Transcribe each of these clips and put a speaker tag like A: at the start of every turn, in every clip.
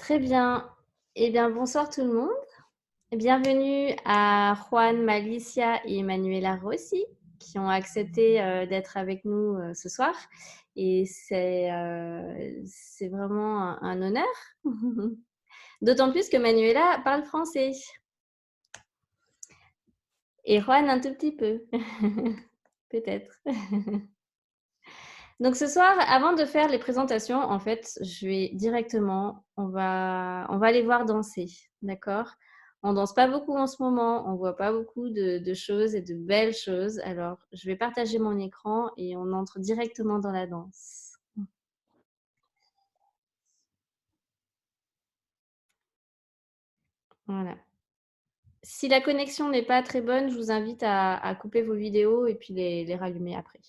A: Très bien. Eh bien, bonsoir tout le monde. Bienvenue à Juan, Malicia et Manuela Rossi qui ont accepté d'être avec nous ce soir. Et c'est vraiment un honneur. D'autant plus que Manuela parle français. Et Juan un tout petit peu. Peut-être. Donc ce soir, avant de faire les présentations, en fait, je vais directement, on va aller voir danser, d'accord? On danse pas beaucoup en ce moment, on voit pas beaucoup de choses et de belles choses. Alors, je vais partager mon écran et on entre directement dans la danse. Voilà. Si la connexion n'est pas très bonne, je vous invite à couper vos vidéos et puis les rallumer après.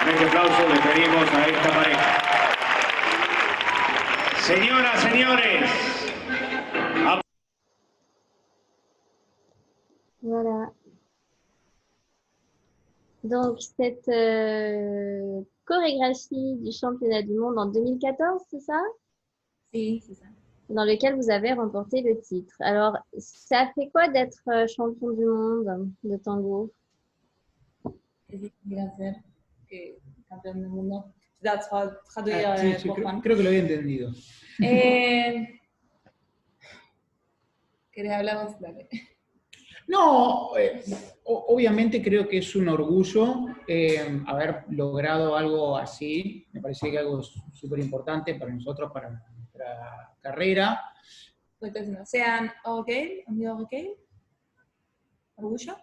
B: Un aplauso le pedimos a esta pareja. Señoras, señores.
A: Voilà. Donc, cette chorégraphie du championnat du monde en 2014, c'est ça?
C: Oui, c'est ça.
A: Dans lequel vous avez remporté le titre. Alors, ça fait quoi d'être champion du monde de tango?
C: Es difícil hacer que campeón del mundo. That's traduire
D: Sí,
C: pour Juan.
D: creo que lo había entendido.
C: ¿Querés hablar vos? Dale.
D: No, obviamente creo que es un orgullo haber logrado algo así. Me parece que algo súper importante para nosotros, para nuestra carrera.
C: C'est un orgueil, on dit orgueil? Orgullo?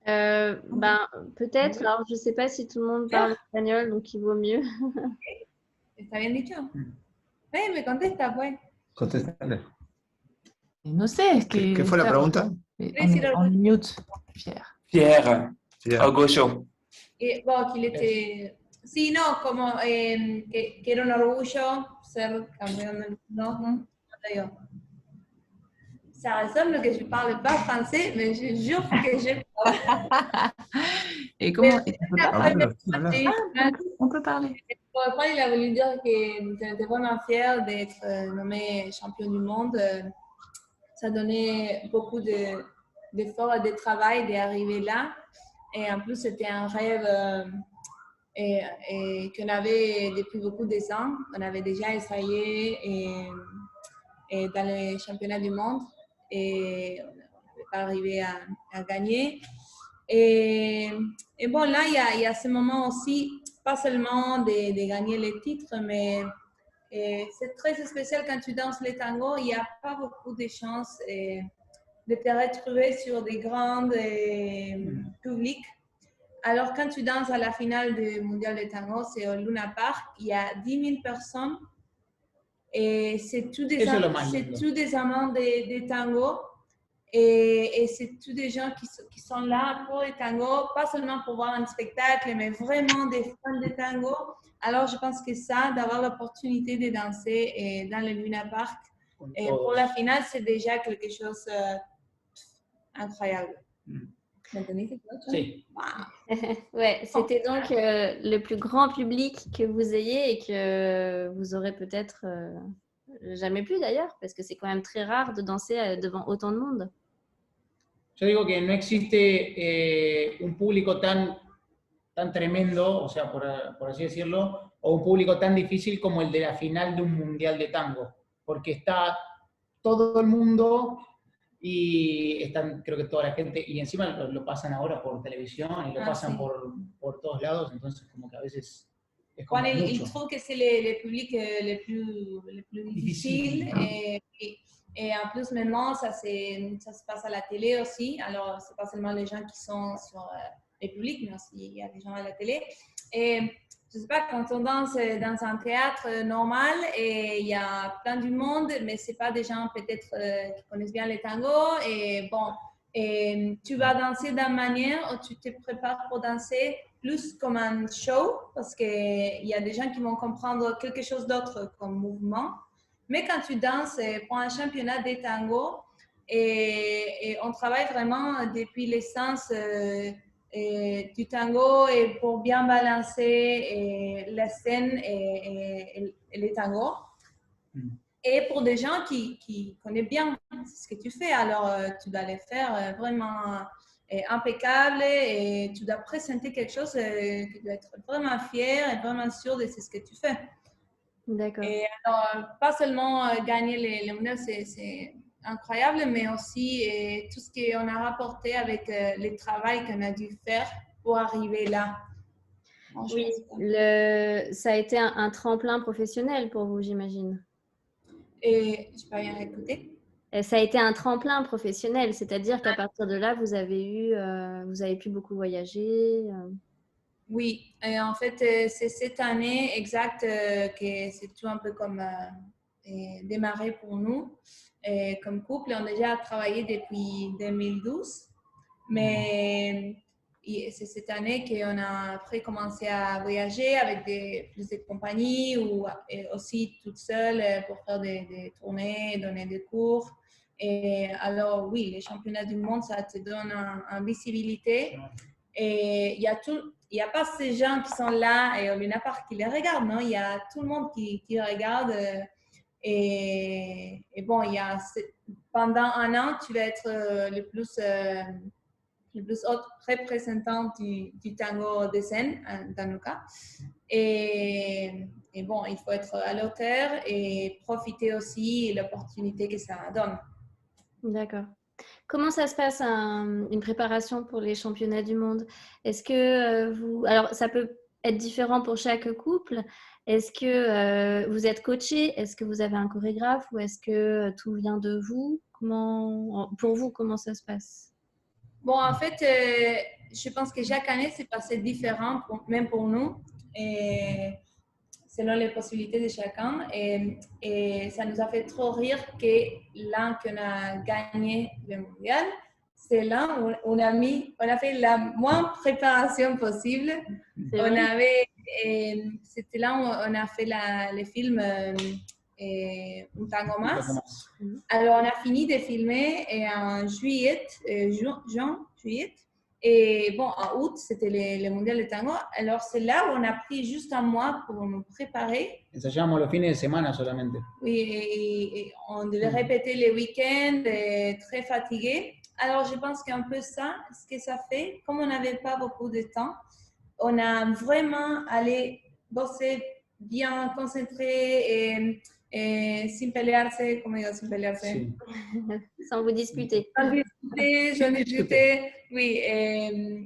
A: Ben, peut-être. Alors, je ne sais pas si tout le monde parle espagnol, donc il vaut mieux.
C: ¿Está bien dicho? Me contesta, pues.
E: Contéstale.
F: No sé, es que...
E: ¿Qué fue la pregunta?
F: On mute, Pierre.
G: Pierre,
E: Pierre.
G: orgullo.
C: Bon, qu'il était... Sí, no, como que era un orgullo ser campeón del mundo. Digo, ça ressemble que je parle pas français, mais je jure que je parle.
F: Et comment on peut parler.
C: Après, il a voulu dire qu'il était vraiment fier d'être nommé champion du monde. Ça donnait beaucoup d'efforts et de travail d'arriver là. Et en plus, c'était un rêve et qu'on avait depuis beaucoup de temps. On avait déjà essayé et dans les championnats du monde et on n'avait pas arrivé à gagner. Et bon, là, il y a ce moment aussi, pas seulement de gagner les titres, mais c'est très spécial quand tu danses les tangos. Il n'y a pas beaucoup de chances de te retrouver sur des grands publics. Alors, quand tu danses à la finale du Mondial de Tango, c'est au Luna Park, il y a 10 000 personnes et c'est tous des amants de tango. Et c'est tous des gens qui sont là pour les tangos, pas seulement pour voir un spectacle, mais vraiment des fans de tango. Alors, je pense que ça, d'avoir l'opportunité de danser dans le Luna Park et pour la finale, c'est déjà quelque chose incroyable.
D: Sí.
C: Wow.
A: Ouais, c'était donc le plus grand public que vous ayez et que vous aurez peut-être jamais plus d'ailleurs, parce que c'est quand même très rare de danser devant autant de monde.
D: Yo digo que no existe un público tan tremendo, o sea, por así decirlo, o un público tan difícil como el de la final de un mundial de tango, porque está todo el mundo y están, creo que toda la gente, y encima lo pasan ahora por televisión y lo pasan
C: sí.
D: por todos lados, entonces como que a veces es como
C: Bueno,
D: mucho.
C: il trouve que c'est le public le plus difficile. Et en plus, maintenant, ça se passe à la télé aussi. Alors, c'est pas seulement les gens qui sont sur les publics, mais aussi il y a des gens à la télé. Et je sais pas, quand on danse dans un théâtre normal, et il y a plein du monde, mais c'est pas des gens peut-être qui connaissent bien les tangos. Et bon, tu vas danser d'une manière où tu te prépares pour danser plus comme un show, parce qu'il y a des gens qui vont comprendre quelque chose d'autre comme mouvement. Mais quand tu danses pour un championnat de tango, et on travaille vraiment depuis l'essence du tango et pour bien balancer la scène et les tangos. Et pour des gens qui connaissent bien ce que tu fais, alors tu dois les faire vraiment impeccable et tu dois présenter quelque chose que tu dois être vraiment fier et vraiment sûr de ce que tu fais.
A: D'accord.
C: Et alors, pas seulement gagner les mondiaux, c'est incroyable, mais aussi tout ce qu'on a rapporté avec le travail qu'on a dû faire pour arriver là.
A: Oui, ça a été un tremplin professionnel pour vous, j'imagine.
C: Et je peux rien écouter.
A: Ça a été un tremplin professionnel, c'est-à-dire qu'à partir de là, vous avez pu beaucoup voyager.
C: Oui, et en fait, c'est cette année exacte que c'est tout un peu comme démarré pour nous. Et comme couple, on a déjà travaillé depuis 2012, mais c'est cette année qu'on a après commencé à voyager avec plus de compagnies ou aussi toute seule pour faire des tournées, donner des cours. Et alors, oui, les championnats du monde, ça te donne une visibilité. Et il y a pas ces gens qui sont là et au Luna Park qui les regardent, non? Il y a tout le monde qui regarde. Et bon, pendant un an, tu vas être le plus le plus haut représentant du tango de scène, dans nos cas. Et bon, il faut être à la hauteur et profiter aussi de l'opportunité que ça donne.
A: D'accord. Comment ça se passe une préparation pour les championnats du monde? Est-ce que vous... Alors, ça peut être différent pour chaque couple. Est-ce que vous êtes coaché? Est-ce que vous avez un chorégraphe? Ou est-ce que tout vient de vous? Pour vous, comment ça se passe?
C: Bon, en fait, je pense que chaque année, c'est passé différent, même pour nous, et selon les possibilités de chacun. Et ça nous a fait trop rire que l'an qu'on a gagné le mondial, c'est là où on a fait la moins préparation possible. C'était là où on a fait le film Un tango más. Alors, on a fini de filmer en juillet, juillet. Et bon, en août, c'était le mondial de tango. Alors, c'est là où on a pris juste un mois pour nous préparer.
D: Ensayamos los fines de semana solamente.
C: Oui, et on devait répéter les week-ends, très fatigués. Alors, je pense qu'un peu ça, ce que ça fait, comme on n'avait pas beaucoup de temps, on a vraiment allé bosser bien concentré et sin pelearse, ¿cómo digo sin pelearse?
D: Sí.
A: Sans vous disputer.
C: Sans discuter, oui.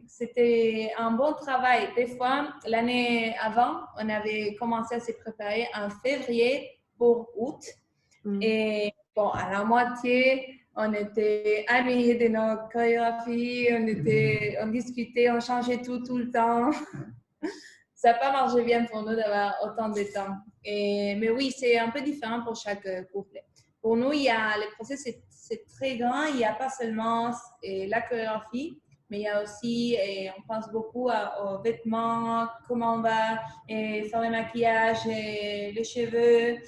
C: C'était un bon travail. Des fois, l'année avant, on avait commencé à se préparer en février pour août. Et bon, à la moitié, on était amis de nos chorégraphies, on discutait, on changeait tout le temps. Ça n'a pas marché bien pour nous d'avoir autant de temps. Mais oui, c'est un peu différent pour chaque couple. Pour nous, le process c'est très grand. Il n'y a pas seulement la chorégraphie, mais il y a aussi, on pense beaucoup aux vêtements, comment on va faire le maquillage, les cheveux,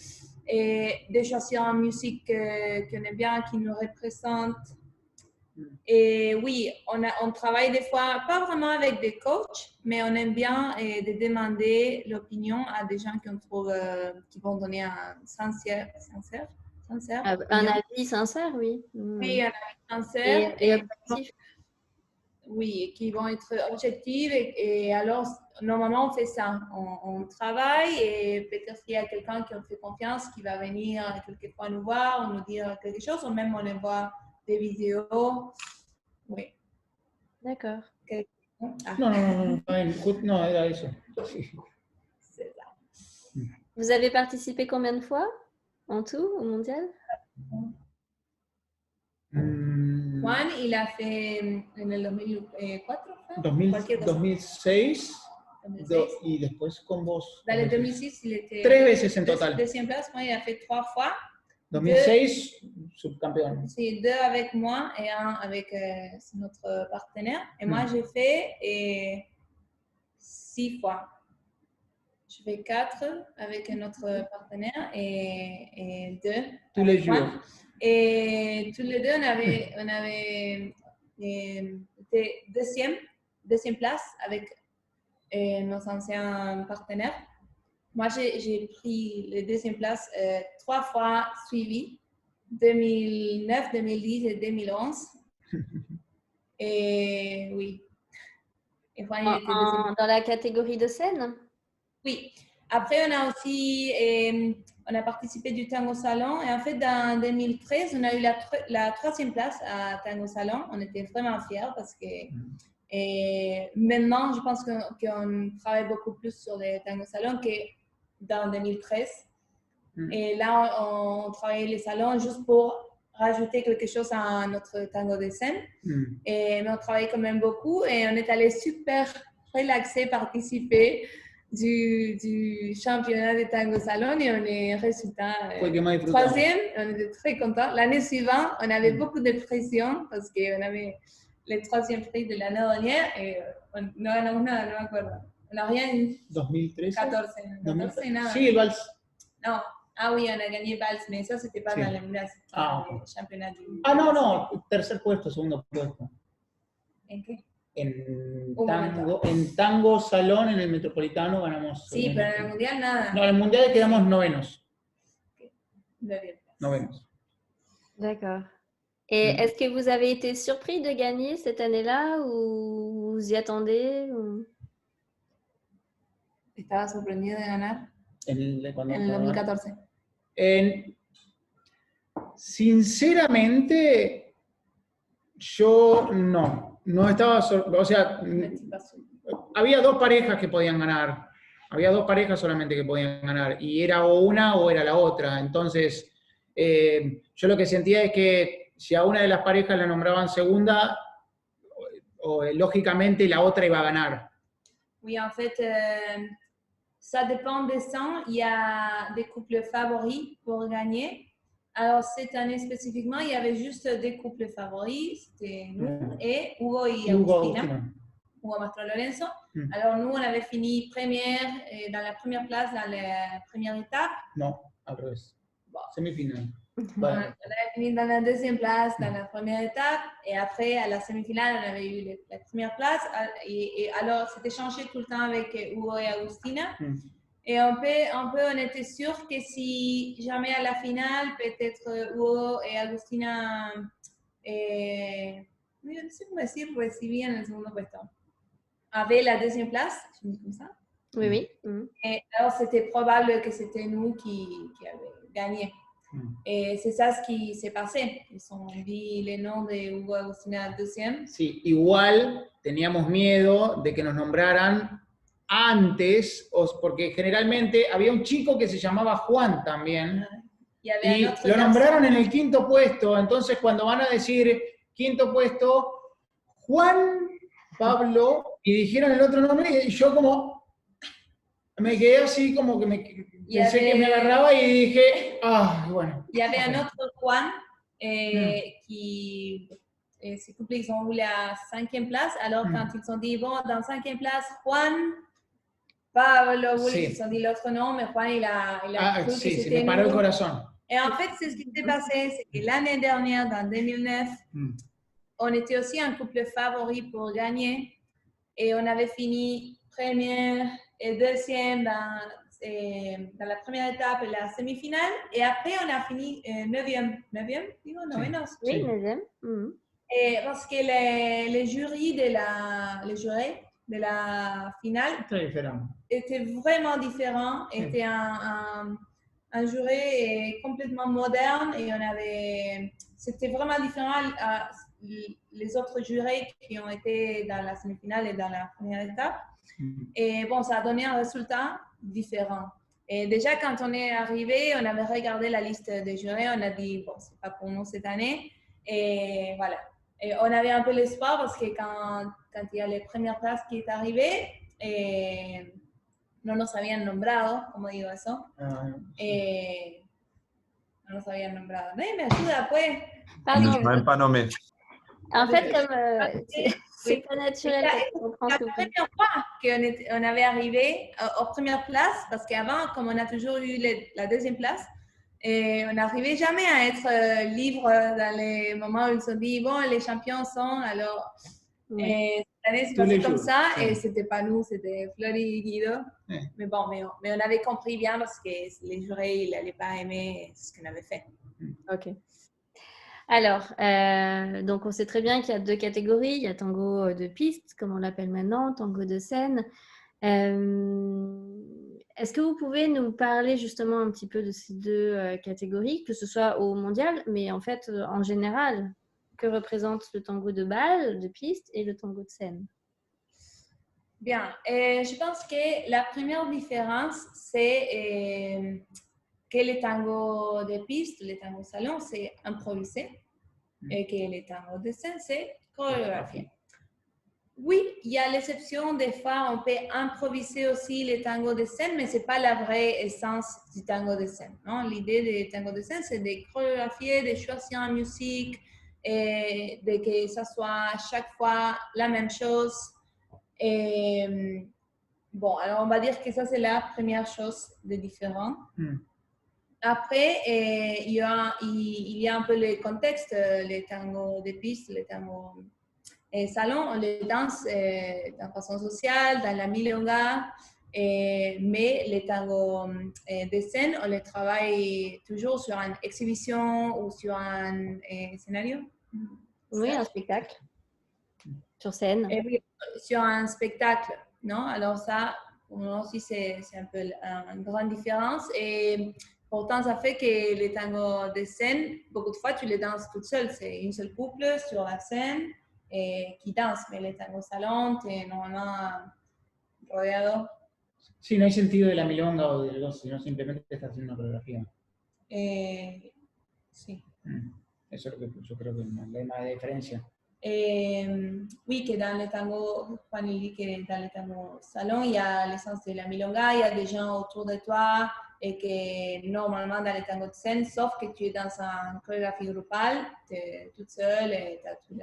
C: et de choisir une musique qu'on aime bien, qui nous représente. Et oui, on travaille des fois, pas vraiment avec des coachs, mais on aime bien de demander l'opinion à des gens qu'on trouve qui vont donner un sincère
A: un avis sincère, oui.
C: Oui, un avis sincère.
A: Et objectif.
C: Oui, qui vont être objectifs. Et alors, normalement, on fait ça. On travaille et peut-être qu'il y a quelqu'un qui on fait confiance qui va venir quelquefois nous voir ou nous dire quelque chose, ou même on envoie des vidéos. Oui.
A: D'accord.
D: No, era eso.
C: C'est ça.
A: Vous avez participé combien de fois en tout au mondial?
C: Juan, il a fait en el 2004,
D: 2006 y después con vos.
C: Dans le 2006, il était
D: 3 veces en total.
C: Deuxième place, moi, il a fait 3 fois.
D: 2006, subcampeón.
C: C'est 2 avec moi et 1 avec notre partenaire. Et moi, j'ai fait 6 fois. Je fais 4 avec notre partenaire et 2.
D: Tous les jours.
C: Et tous les deux, on avait été deuxième place avec nos anciens partenaires. Moi, j'ai pris la deuxième place 3 fois suivi, 2009, 2010 et 2011. Et oui. Et Juan, il était deuxième.
A: Dans la catégorie de scène?
C: Oui. Après, on a aussi on a participé du Tango Salon. Et en fait, en 2013, on a eu la 3e place à Tango Salon. On était vraiment fiers parce que maintenant, je pense qu'on travaille beaucoup plus sur les Tango Salon que dans 2013. Et là, on travaille les salons juste pour rajouter quelque chose à notre tango de scène. Mais on travaille quand même beaucoup et on est allé super relaxé participer du championnat de tango salon et on est résultat 3e. On était très contents. L'année suivante, on avait beaucoup de pression parce qu'on avait le 3e prix de l'année dernière et no ganamos nada, no me acuerdo. On n'a rien eu.
D: 2013.
C: 14, nada.
D: Sí, el vals.
C: Non. Ah oui, on a gagné Vals, mais ça, c'était pas dans le mondial, c'était dans le championnat du...
D: Ah, no, tercer puesto, segundo puesto.
C: ¿En qué?
D: En tango salón, en el Metropolitano ganamos...
C: Sí, pero en el mundial nada.
D: No, en el mundial quedamos novenos.
C: Okay.
D: Novenos.
A: D'accord. Et est-ce que vous avez été surpris de gagner cette année-là ou vous y attendez ou...
C: ¿Estaba sorprendido de ganar
D: En el
C: en el 2014?
D: Sinceramente, yo no estaba, o sea, había dos parejas que podían ganar, había dos parejas solamente que podían ganar, y era o una o era la otra, entonces yo lo que sentía es que si a una de las parejas la nombraban segunda, lógicamente la otra iba a ganar.
C: Oui, en fait, ça dépend des sons. Il y a des couples favoris pour gagner. Alors, cette année spécifiquement, il y avait juste des couples favoris. C'était nous et Hugo y Agustina. Hugo Mastro Lorenzo. Alors, nous, on avait fini première, dans la première place dans la première étape.
D: Non, al revés. Bon. Semi-finale.
C: Bueno. On avait fini dans la deuxième place dans la première étape. Et après, à la semi-finale, on avait eu la première place. Et alors, c'était changé tout le temps avec Hugo et Agustina. Et on était sûr que si jamais à la finale, peut-être Hugo et Agustina, no sé cómo decir, recibían el segundo puesto. Avait la deuxième place, je dis comme ça.
A: Oui, oui.
C: Et alors, c'était probable que c'était nous qui avions gagné. Et c'est ça ce qui s'est passé. Ils ont dit les noms de Hugo y Agustina deuxième.
D: Sí, igual teníamos miedo de que nos nombraran antes, porque generalmente había un chico que se llamaba Juan también, y lo nombraron en el quinto puesto, entonces cuando van a decir quinto puesto, Juan Pablo, y dijeron el otro nombre, y yo como me quedé así, como que pensé que me agarraba y dije, bueno.
C: Il y avait un autre Juan qui... ces couples, ils ont voulu la 5e place, alors quand ils ont dit, bon, dans 5e place, Juan... Pablo, ils ont dit l'autre nom, mais Juan, il a cru que c'était
D: me paró el corazón.
C: Et en fait, c'est ce qui s'est passé, c'est que l'année dernière, dans 2009, on était aussi un couple favori pour gagner, et on avait fini première et deuxième dans la première étape et la semi-finale, et après, on a fini 9e, digo, novenos.
A: Oui, 9e.
C: Et parce que les jurys de la finale était vraiment différent, était un jury complètement moderne et c'était vraiment différent les autres jurés qui ont été dans la semi-finale et dans la première étape. Et bon, ça a donné un résultat différent. Et déjà, quand on est arrivé, on avait regardé la liste des jurés, on a dit, bon, c'est pas pour nous cette année. Et voilà. Et on avait un peu l'espoir parce que quand il y a les premières places qui est arrivée, no nos habían nombrado, como digo eso. No nos habían nombrado. Me ayuda, pues.
A: Pardon.
E: Pas nommé.
A: En fait, comme c'est pas naturel.
C: La première fois qu'on avait arrivé aux premières places, parce qu'avant, comme on a toujours eu la deuxième place, et on n'arrivait jamais à être libre dans les moments où ils se sont dit, bon, les champions sont, alors... Et cette année, c'est passé comme ça, et c'était pas nous, c'était Flori et Guido. Mais bon, mais on avait compris bien parce que les jurés, ils n'allaient pas aimer ce qu'on avait fait.
A: Ok. Alors, donc on sait très bien qu'il y a deux catégories. Il y a tango de piste, comme on l'appelle maintenant, tango de scène. Est-ce que vous pouvez nous parler justement un petit peu de ces deux catégories, que ce soit au mondial, mais en fait en général, que représente le tango de bal, de piste et le tango de scène?
C: Bien, je pense que la première différence, c'est que le tango de piste, le tango salon, c'est improvisé et que le tango de scène, c'est chorégraphié. Oui, il y a l'exception, des fois, on peut improviser aussi le tango de scène, mais ce n'est pas la vraie essence du tango de scène. L'idée du tango de scène, c'est de chorégraphier, de choisir la musique, et de que ça soit chaque fois la même chose. Et, bon, alors on va dire que ça, c'est la première chose de différent. Après, il y a un peu le contexte, le tango de piste, le tango... salon, on les danse de façon sociale, dans la milonga, mais les tangos de scène, on les travaille toujours sur une exhibition ou sur un scénario.
A: Oui, un spectacle. Sur scène.
C: Et oui, sur un spectacle, non? Alors ça, pour moi aussi, c'est un peu une grande différence. Et pourtant, ça fait que les tangos de scène, beaucoup de fois, tu les danses toute seule. C'est une seule couple sur la scène et qui danse. Mais les tangos salon, tu es normalement rodeado.
D: Sí, no hay sentido de la milonga o de los, sino simplemente estás haciendo una coreografía.
C: Sí.
D: Eso es lo que yo creo que es la diferencia.
C: Oui, que dans les tangos, Juan dit que dans les tangos salon, il y a l'essence de la milonga, il y a des gens autour de toi et que normalement dans les tangos de scène, sauf que tu es dans une chorégraphie groupale, tu es toute seule et tu as tout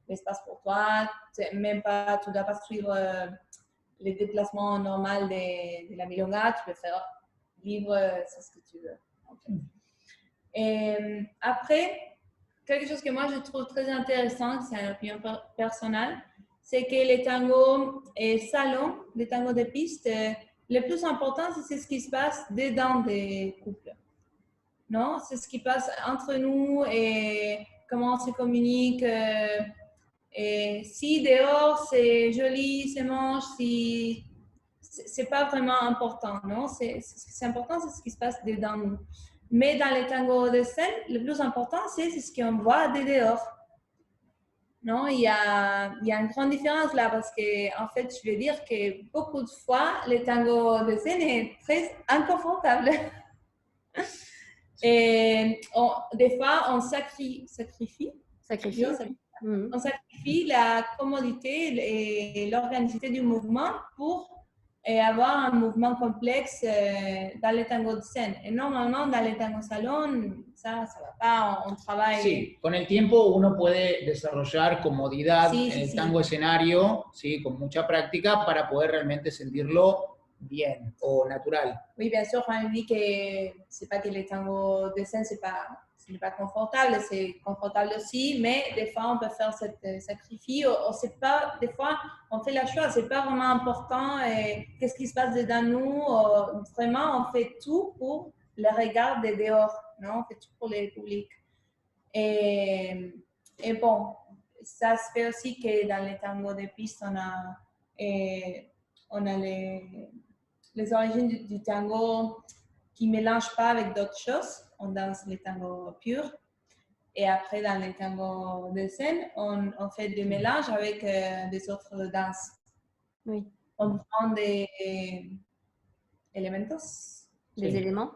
C: l'espace pour toi, même pas, tu ne dois pas suivre les déplacements normaux de la milonga, tu peux faire libre, c'est ce que tu veux. En fait. Et après, quelque chose que moi je trouve très intéressant, c'est une opinion personnelle, c'est que les tangos salon, les tangos de piste, le plus important, c'est ce qui se passe dedans des couples. Non? C'est ce qui passe entre nous et comment on se communique. Et si dehors c'est joli, c'est moche, si c'est pas vraiment important, non? C'est important, c'est ce qui se passe dedans nous. Mais dans les tangos de scène, le plus important, c'est ce qu'on voit de dehors. Non, il y a une grande différence là parce que, en fait, je veux dire que beaucoup de fois, les tangos de scène est très inconfortable. Et des fois, on sacrifie. On sacrifie la commodité et l'organicité du mouvement pour avoir un mouvement complexe dans les tangos de scène. Et normalement, dans les tangos salon, ça va pas, on travaille...
D: Sí, con el tiempo uno puede desarrollar comodidad en el tango escenario, ¿sí? Con mucha práctica para poder realmente sentirlo bien o natural.
C: Oui, bien sûr, on dit que c'est pas que les tangos de scène, c'est pas confortable, c'est confortable aussi, mais des fois on peut faire cette sacrifice, ou c'est pas, des fois on fait la choix, c'est pas vraiment important qu'est-ce qui se passe dedans nous, vraiment on fait tout pour le regard de dehors, non? On fait tout pour le public. Et bon, ça se fait aussi que dans les tangos de piste, on a les origines du tango qui ne mélangent pas avec d'autres choses. On danse les tangos purs. Et après, dans les tangos de scène, on fait des mélanges avec des autres danses.
A: Oui.
C: On prend des éléments.
A: Des éléments?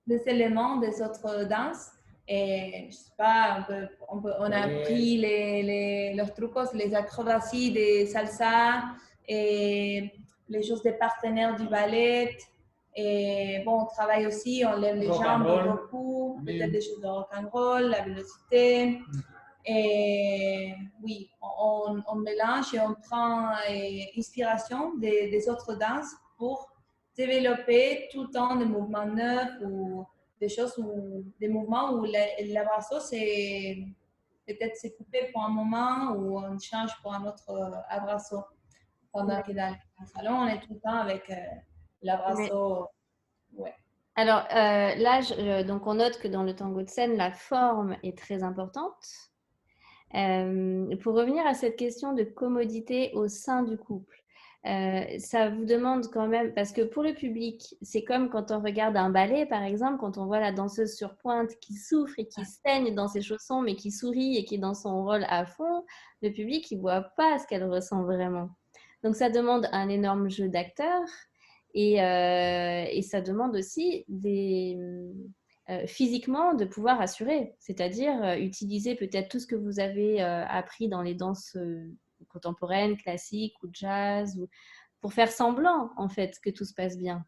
C: Des éléments des autres danses. Et je sais pas, on a pris les trucos, les acrobaties des salsa et les choses des partenaires du ballet. Et bon, on travaille aussi, on lève les jambes beaucoup, peut-être des choses de rock'n'roll, la vélocité. Et oui, on mélange et on prend inspiration des autres danses pour développer tout le temps des mouvements neufs ou des choses, des mouvements où l'abrazo, c'est peut-être c'est coupé pour un moment ou on change pour un autre abrazo. Pendant que dans le salon, on est tout le temps avec l'abrazo. Ouais.
A: Alors là, donc on note que dans le tango de scène, la forme est très importante. Pour revenir à cette question de commodité au sein du couple, ça vous demande quand même, parce que pour le public, c'est comme quand on regarde un ballet, par exemple, quand on voit la danseuse sur pointe qui souffre et qui saigne dans ses chaussons, mais qui sourit et qui est dans son rôle à fond, le public, il ne voit pas ce qu'elle ressent vraiment. Donc ça demande un énorme jeu d'acteurs et ça demande aussi physiquement de pouvoir assurer, c'est-à-dire utiliser peut-être tout ce que vous avez appris dans les danses contemporaines, classiques ou jazz, pour faire semblant en fait que tout se passe bien.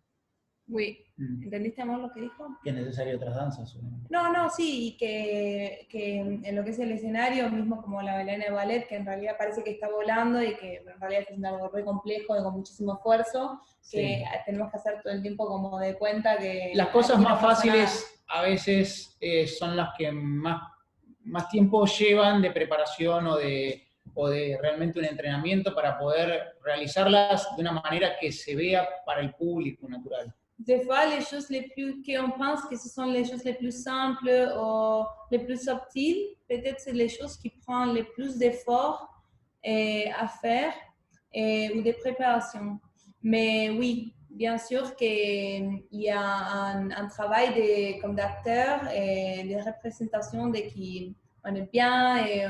C: Oui, ¿entendiste amor lo que dijo?
D: Que es necesario otras danzas.
C: No, sí, que en lo que es el escenario, mismo como la bailarina de ballet, que en realidad parece que está volando y que en realidad está haciendo algo re complejo y con muchísimo esfuerzo, que tenemos que hacer todo el tiempo como de cuenta que...
D: Las cosas más fáciles a veces son las que más tiempo llevan de preparación o de realmente un entrenamiento para poder realizarlas de una manera que se vea para el público natural.
C: des fois, les choses les plus qu'on pense que ce sont les choses les plus simples ou les plus subtiles, peut-être c'est les choses qui prennent le plus d'efforts à faire ou de préparation. Mais oui, bien sûr qu'il y a un travail comme d'acteur et de représentation de qui on est bien et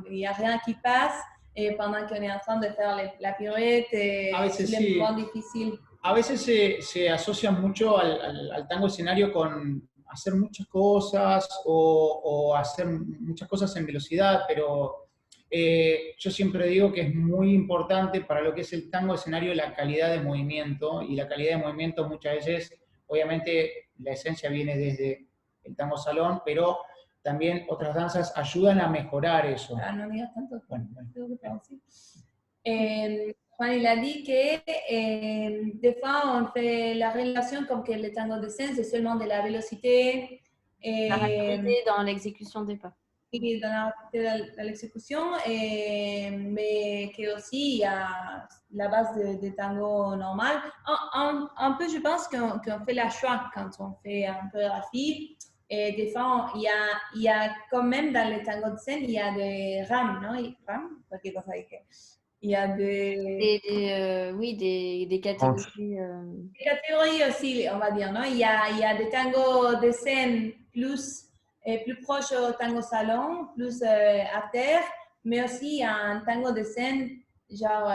C: il n'y a rien qui passe et pendant qu'on est en train de faire la pirouette et tous les moments difficiles.
D: A veces se asocia mucho al tango escenario con hacer muchas cosas o hacer muchas cosas en velocidad, pero yo siempre digo que es muy importante para lo que es el tango escenario la calidad de movimiento, y la calidad de movimiento muchas veces, obviamente la esencia viene desde el tango salón, pero también otras danzas ayudan a mejorar eso.
C: Ah, no digas tanto.
D: Bueno.
C: Juan, il a dit que des fois, on fait la relation comme que le tango de scène, c'est seulement de la vélocité.
A: La rapidité dans l'exécution des pas.
C: Et dans l'exécution, mais qu'aussi, il y a la base de tango normal. Un peu, je pense qu'on fait la choix quand on fait un peu rapide. Et des fois, il y a quand même dans le tango de scène, il y a des rames, non? Rames? Quelle chose il y a
A: des catégories.
C: Des catégories aussi, on va dire, non? Il y a des tangos de scène plus proches au tango salon, plus à terre, mais aussi il y a un tango de scène genre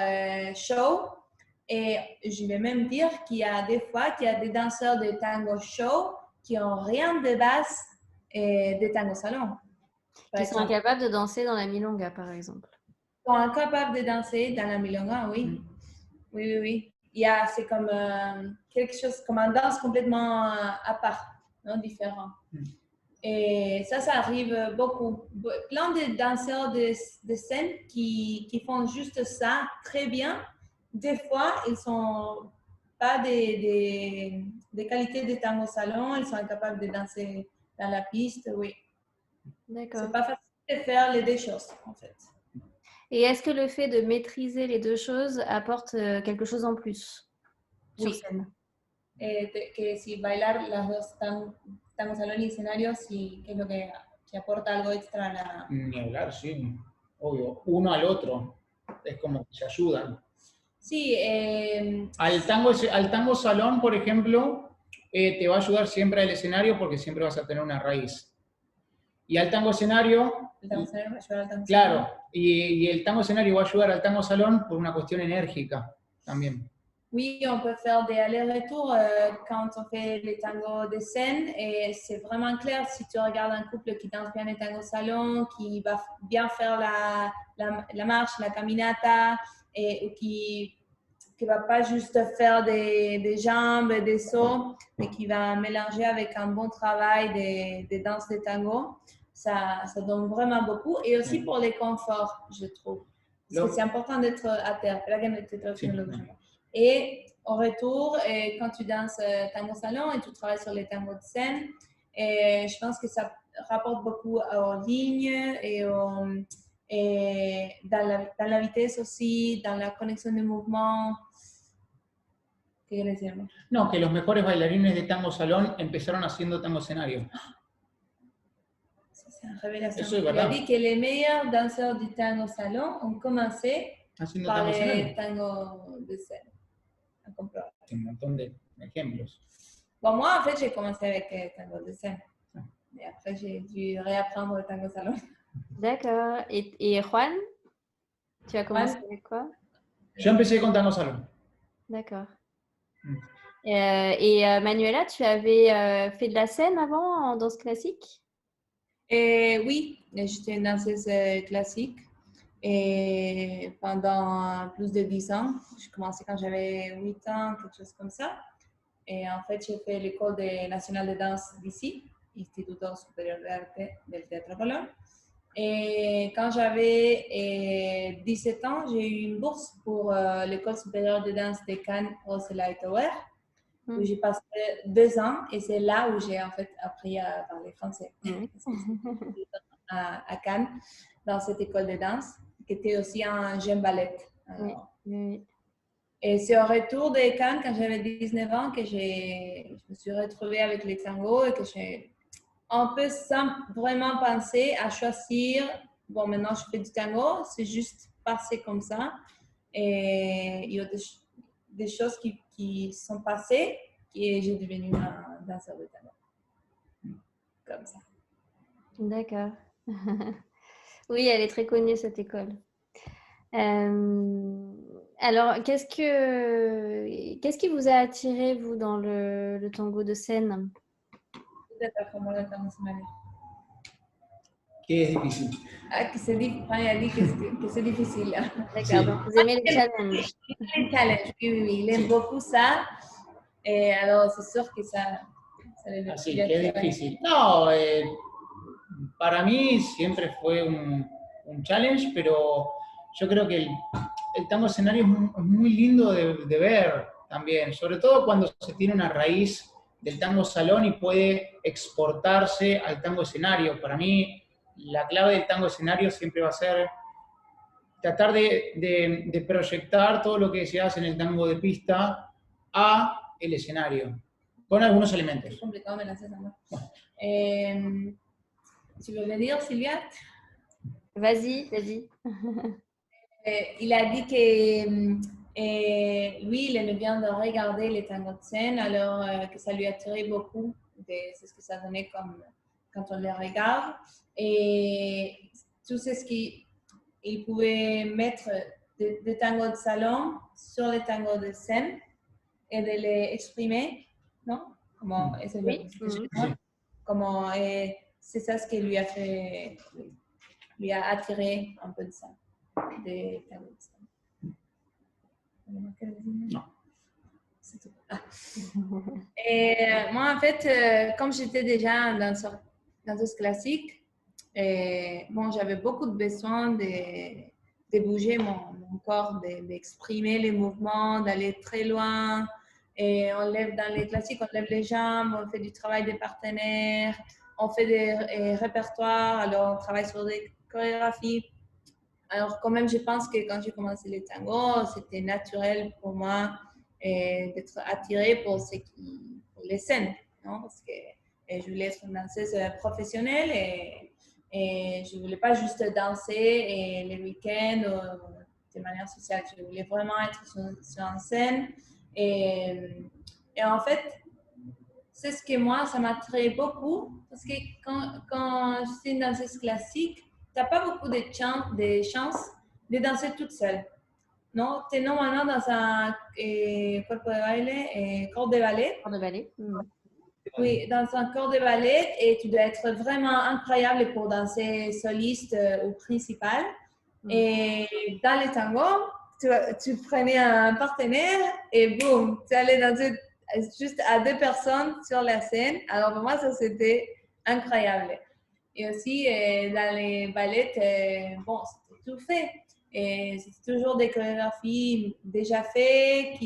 C: show. Et je vais même dire qu'il y a des fois qu'il y a des danseurs de tango show qui n'ont rien de base de tango salon.
A: Qui sont incapables de danser dans la milonga, par exemple.
C: Sont incapables de danser dans la milonga, oui. Oui. C'est comme quelque chose, comme un danse complètement à part, non, différent. Et ça arrive beaucoup. Plein de danseurs de scène qui font juste ça très bien. Des fois, ils sont pas des qualités de tango salon, ils sont incapables de danser dans la piste, oui.
A: D'accord.
C: C'est pas facile de faire les deux choses, en fait.
A: Et est-ce que le fait de maîtriser les deux choses apporte quelque chose en plus sur scène?
C: Que si bailar las dos tango salón y escenario, sí, que es lo que aporta algo extra a la...
D: Ni hablar, sí, obvio. Uno al otro, es como que se ayudan.
C: Sí.
D: Al tango salón, por ejemplo, te va a ayudar siempre al escenario porque siempre vas a tener una raíz. Y al tango escenario...
C: El tango escenario va a ayudar al tango
D: claro,
C: salón.
D: y el tango escenario va a ayudar al tango salón por una cuestión enérgica también.
C: Oui, on peut faire des allers-retours quand on fait les tangos de scène et c'est vraiment clair si tu regardes un couple qui danse bien les tangos salon, qui va bien faire la marche, la caminata ou qui va pas juste faire des jambes, des sauts, mais qui va mélanger avec un bon travail de danse de tango. Ça donne vraiment beaucoup et aussi pour les conforts, je trouve. Parce que c'est important d'être à terre. Et au retour, quand tu danses tango salon et tu travailles sur les tangos de scène, je pense que ça rapporte beaucoup aux lignes et dans la vitesse aussi, dans la connexion des mouvements. ¿Qué quieres decirme?
D: No, que los mejores bailarines de tango salón empezaron haciendo tango escenario.
C: C'est une révélation.
D: Eso es verdad.
C: Il a dit que les meilleurs danseurs du tango salon ont commencé par les tangos de scène.
D: Un montón de ejemplos.
C: Bon, moi, en fait, j'ai commencé avec tango de scène. Et après, j'ai dû réapprendre le tango salon.
A: D'accord. Et Juan, tu as commencé avec quoi?
D: Yo empecé con tango salón.
A: D'accord. Et Manuela, tu avais fait de la scène avant en danse classique?
C: Oui, j'étais une danseuse classique. Et pendant plus de 10 ans, j'ai commencé quand j'avais 8 ans, quelque chose comme ça. Et en fait, j'ai fait l'école nationale de danse d'ici, Instituto Superior de Arte del Teatro Colón. Et quand j'avais 17 ans, j'ai eu une bourse pour l'école supérieure de danse de Cannes au Tower, où j'ai passé 2 ans. Et c'est là où j'ai en fait appris à parler français. À Cannes, dans cette école de danse, qui était aussi un jeune ballet.
A: Oui.
C: Et c'est au retour de Cannes, quand j'avais 19 ans, que je me suis retrouvée avec les tangos et que j'ai un peu sans vraiment penser à choisir, bon, maintenant je fais du tango, c'est juste passé comme ça. Et il y a des choses qui sont passées et j'ai devenu un danseur de tango. Comme ça.
A: D'accord. Oui, elle est très connue, cette école. Alors, qu'est-ce qui vous a attiré, vous, dans le tango de scène?
C: Peut-être à comment l'international.
D: Que es difícil.
C: Ah, que c'est difficile.
A: D'accord, donc vous aimez les challenges.
C: Les challenges, oui, il aime beaucoup ça. Et alors, c'est sûr que ça
D: Así que es difícil. No, para mí siempre fue un challenge, pero yo creo que el tango escenario es muy lindo de ver también, sobre todo cuando se tiene una raíz del tango salón y puede exportarse al tango escenario. Para mí, la clave del tango escenario siempre va a ser tratar de proyectar todo lo que se hace en el tango de pista a el escenario, con algunos elementos.
C: C'est compliqué, mais là, c'est ça. Tu veux venir, Sylvia?
A: Vas-y, vas-y.
C: Il a dit que lui, il aimait bien de regarder les tangos de scène, alors que ça lui attirait beaucoup. C'est ce que ça donnait comme quand on les regarde. Et tout ce qu'il pouvait mettre des tangos de salon sur les tangos de scène et de les exprimer, non? Comment, comment, c'est ça ce qui lui a fait, lui a attiré un peu de ça. Des tangos de scène.
D: Non.
C: C'est tout. Ah. Et moi, en fait, comme j'étais déjà danseuse classique, bon, j'avais beaucoup de besoin de bouger mon corps, d'exprimer les mouvements, d'aller très loin. Et on lève dans les classiques, on lève les jambes, on fait du travail des partenaires, on fait des répertoires, alors on travaille sur des chorégraphies. Alors quand même, je pense que quand j'ai commencé les tangos, c'était naturel pour moi d'être attirée pour les scènes, non? Parce que je voulais être une danseuse professionnelle et je ne voulais pas juste danser les week-ends de manière sociale. Je voulais vraiment être sur une scène. Et en fait, c'est ce que moi, ça m'attirait beaucoup. Parce que quand je suis une danseuse classique, tu n'as pas beaucoup de chances de danser toute seule. Non, tu es normalement dans un corps de ballet.
A: Corps de ballet.
C: Oui, dans un corps de ballet et tu dois être vraiment incroyable pour danser soliste ou principal. Et dans les tangos, tu prenais un partenaire et boum, tu allais danser juste à 2 personnes sur la scène. Alors pour moi, ça c'était incroyable. Et aussi, dans les ballets, bon, c'était tout fait. Et c'est toujours des chorégraphies déjà faites,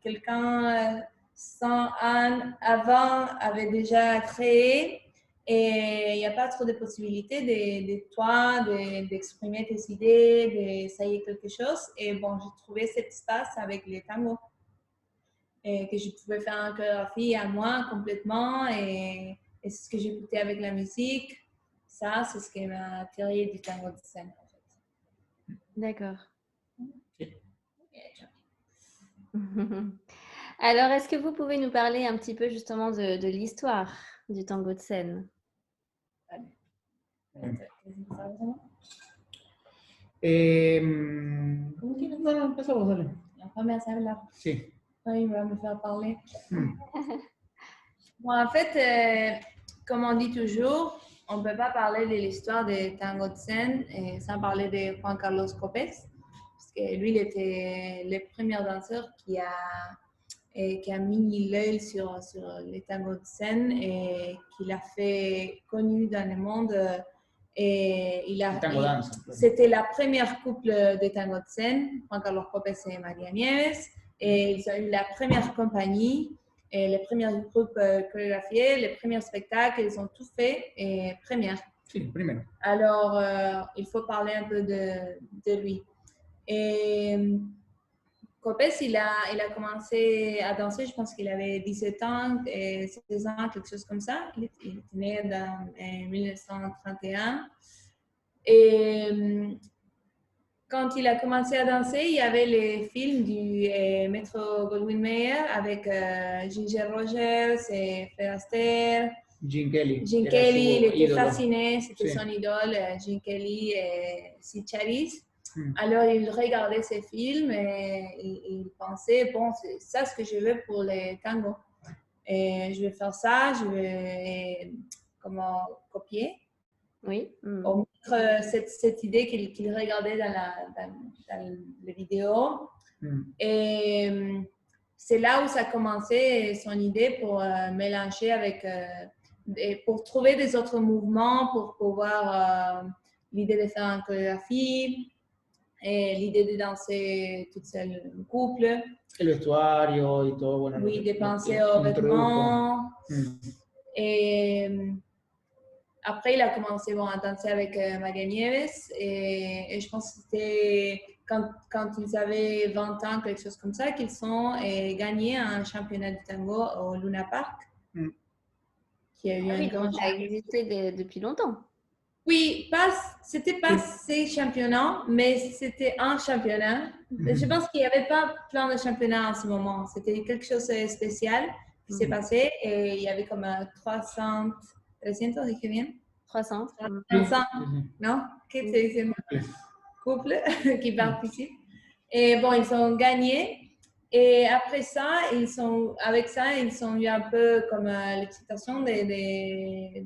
C: quelqu'un sans Anne avant avait déjà créé. Et il n'y a pas trop de possibilités de toi, d'exprimer tes idées, d'essayer quelque chose. Et bon, j'ai trouvé cet espace avec les tangos. Et que je pouvais faire une chorégraphie à moi complètement. Et c'est ce que j'écoutais avec la musique. Ça, c'est ce qui m'a attiré du tango de scène, en fait.
A: D'accord. Alors, est-ce que vous pouvez nous parler un petit peu justement de l'histoire du tango de scène?
D: ¿Cómo quieres? No, empezamos, dale.
C: Commence à hablar.
D: Sí.
C: Oui, il va me faire parler. Bon, en fait, comme on dit toujours, on ne peut pas parler de l'histoire des tango de scène sans parler de Juan Carlos Copes, parce que lui, il était le premier danseur qui a mis l'œil sur les tangos de scène et qui l'a fait connu dans le monde. C'était la première couple de tango de scène, Juan Carlos Copes et María Nieves, et ils ont eu la première compagnie. Et les premiers groupes chorégraphiés, les premiers spectacles, ils ont tout fait et première.
D: Sí, primero.
C: Alors, il faut parler un peu de lui. Et Copes, il a commencé à danser, je pense qu'il avait 17 ans, et 16 ans, quelque chose comme ça. Il est né en 1931. Et quand il a commencé à danser, il y avait les films du Metro Goldwyn Mayer avec Ginger Rogers et Fred Astaire.
D: Gene Kelly.
C: Gene
D: era
C: Kelly,
D: su
C: il était
D: ídolo.
C: fasciné, c'était
D: Sí.
C: son idole, Gene Kelly et Sid Charisse.
D: Mm.
C: Alors, il regardait ces films et il pensait, bon, c'est ça ce que je veux pour les tangos. Et je vais faire ça, je vais comment copier.
A: Oui.
C: Au montre cette idée qu'il regardait dans les vidéos.
D: Mm.
C: Et c'est là où ça a commencé son idée pour mélanger avec, pour trouver des autres mouvements, pour pouvoir l'idée de faire une chorégraphie et l'idée de danser toute seule en couple.
D: El vestuario y todo, bueno.
C: Oui, de penser
D: los
C: aux vêtements.
D: Mm.
C: Et après, il a commencé à danser avec Maria Nieves et je pense que c'était quand ils avaient 20 ans, quelque chose comme ça, qu'ils ont gagné un championnat de tango au Luna Park.
D: Mm.
C: Qui a eu un grand
A: Ça a existé depuis longtemps.
C: Oui, c'était pas ces championnats, mais c'était un championnat. Je pense qu'il n'y avait pas plein de championnats en ce moment. C'était quelque chose de spécial qui s'est passé et il y avait comme 300, dije bien?
A: 300.
C: 300, non? Qu'est-ce que c'est? Couple qui participent. Et bon, ils ont gagné. Et après ça, avec ça, ils ont eu un peu comme l'excitation de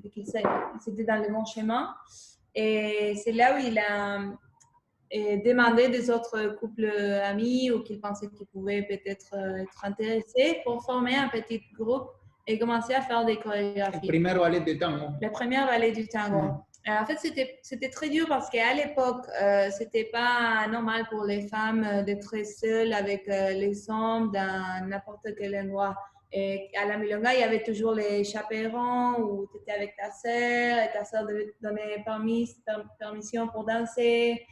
C: qu'ils étaient dans le bon chemin. Et c'est là où il a demandé des autres couples amis ou qu'ils pensaient qu'ils pouvaient peut-être être intéressés pour former un petit groupe et commencer à faire des chorégraphies.
D: Le premier ballet de tango.
C: Le premier ballet du tango. En fait, c'était très dur parce qu'à l'époque, c'était pas normal pour les femmes d'être seules avec les hommes dans n'importe quel endroit. Et à la milonga, il y avait toujours les chaperons où tu étais avec ta sœur et ta sœur devait te donner permission pour danser.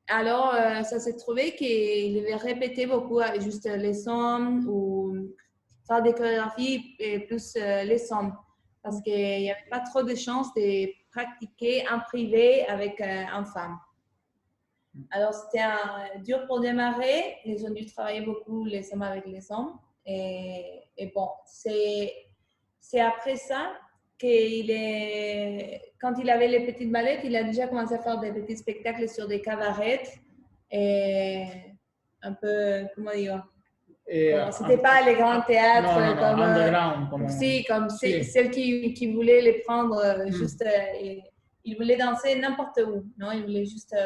C: Alors, ça s'est trouvé qu'il devait répéter beaucoup avec juste les hommes ou faire des chorégraphies et plus les hommes. Parce qu'il n'y avait pas trop de chances de pratiquer en privé avec une femme. Alors, c'était dur pour démarrer. Ils ont dû travailler beaucoup les hommes avec les hommes. Et bon, c'est après ça quand il avait les petites ballettes, il a déjà commencé à faire des petits spectacles sur des cabarets. Et un peu, comment dire? C'était pas les grands théâtres comme
D: underground,
C: comme celles qui voulaient les prendre juste ils voulaient danser n'importe où, non, ils voulaient juste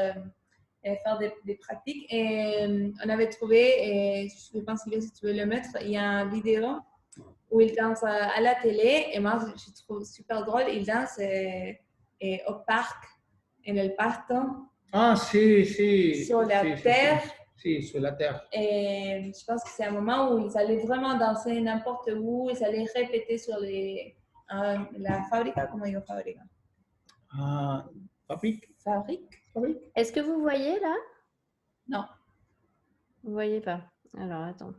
C: faire des pratiques et on avait trouvé, et je pense que si tu veux le mettre, il y a une vidéo où ils dansent à la télé et moi je trouve super drôle, ils dansent au parc, en el pasto.
D: Ah, sí, sí.
C: Sur la terre.
D: Sí, sur la terre.
C: Et je pense que c'est un moment où ils allaient vraiment danser n'importe où, ils allaient répéter sur la fabrique, comment ils fabriquent? Fabrique.
A: Est-ce que vous voyez là?
C: Non.
A: Vous voyez pas. Alors, attends.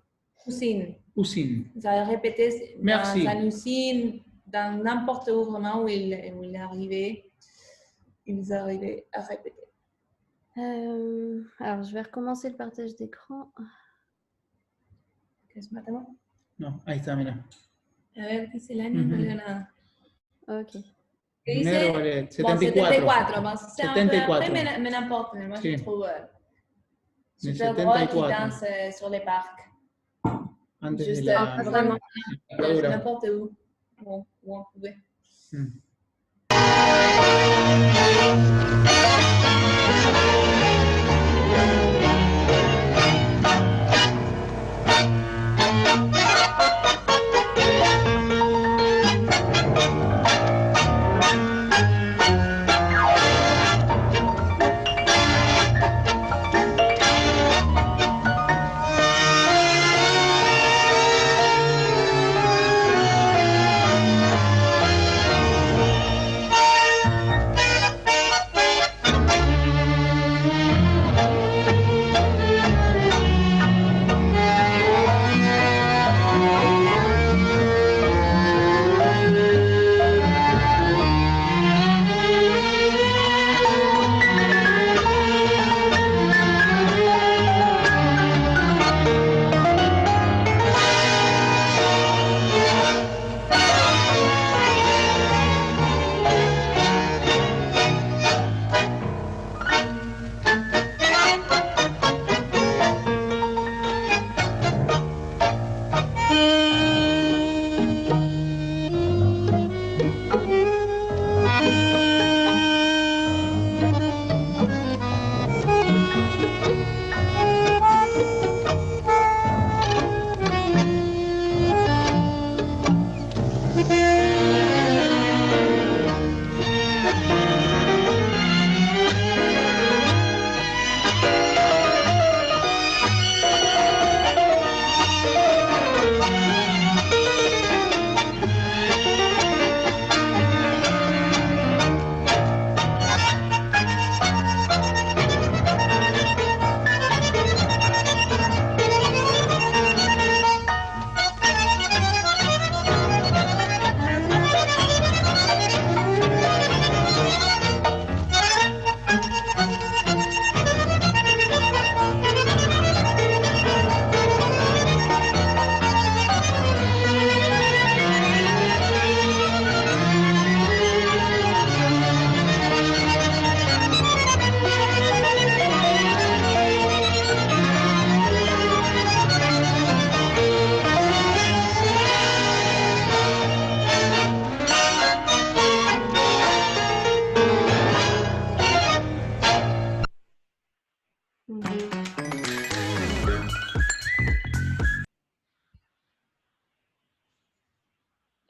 C: Usine.
D: Usine.
C: Ils allaient répéter
D: Merci.
C: dans une usine, dans n'importe où vraiment où ils arrivaient. Ils arrivaient à répéter.
A: Alors, je vais recommencer le partage d'écran.
C: ¿Qué es Matama?
D: No, ahí está, mira.
C: A ver, dice el año, no leo nada.
A: Ok.
C: ¿Qué dice?
D: Ballet,
C: 74.
D: Bon, 74.
C: Bon, c'est un peu après, mais n'importe. Moi, je trouve super drôle qu'ils dansent sur les parcs.
D: Antes
C: juste
D: de la
C: vraiment
D: dictadura.
C: n'importe où on pouvait.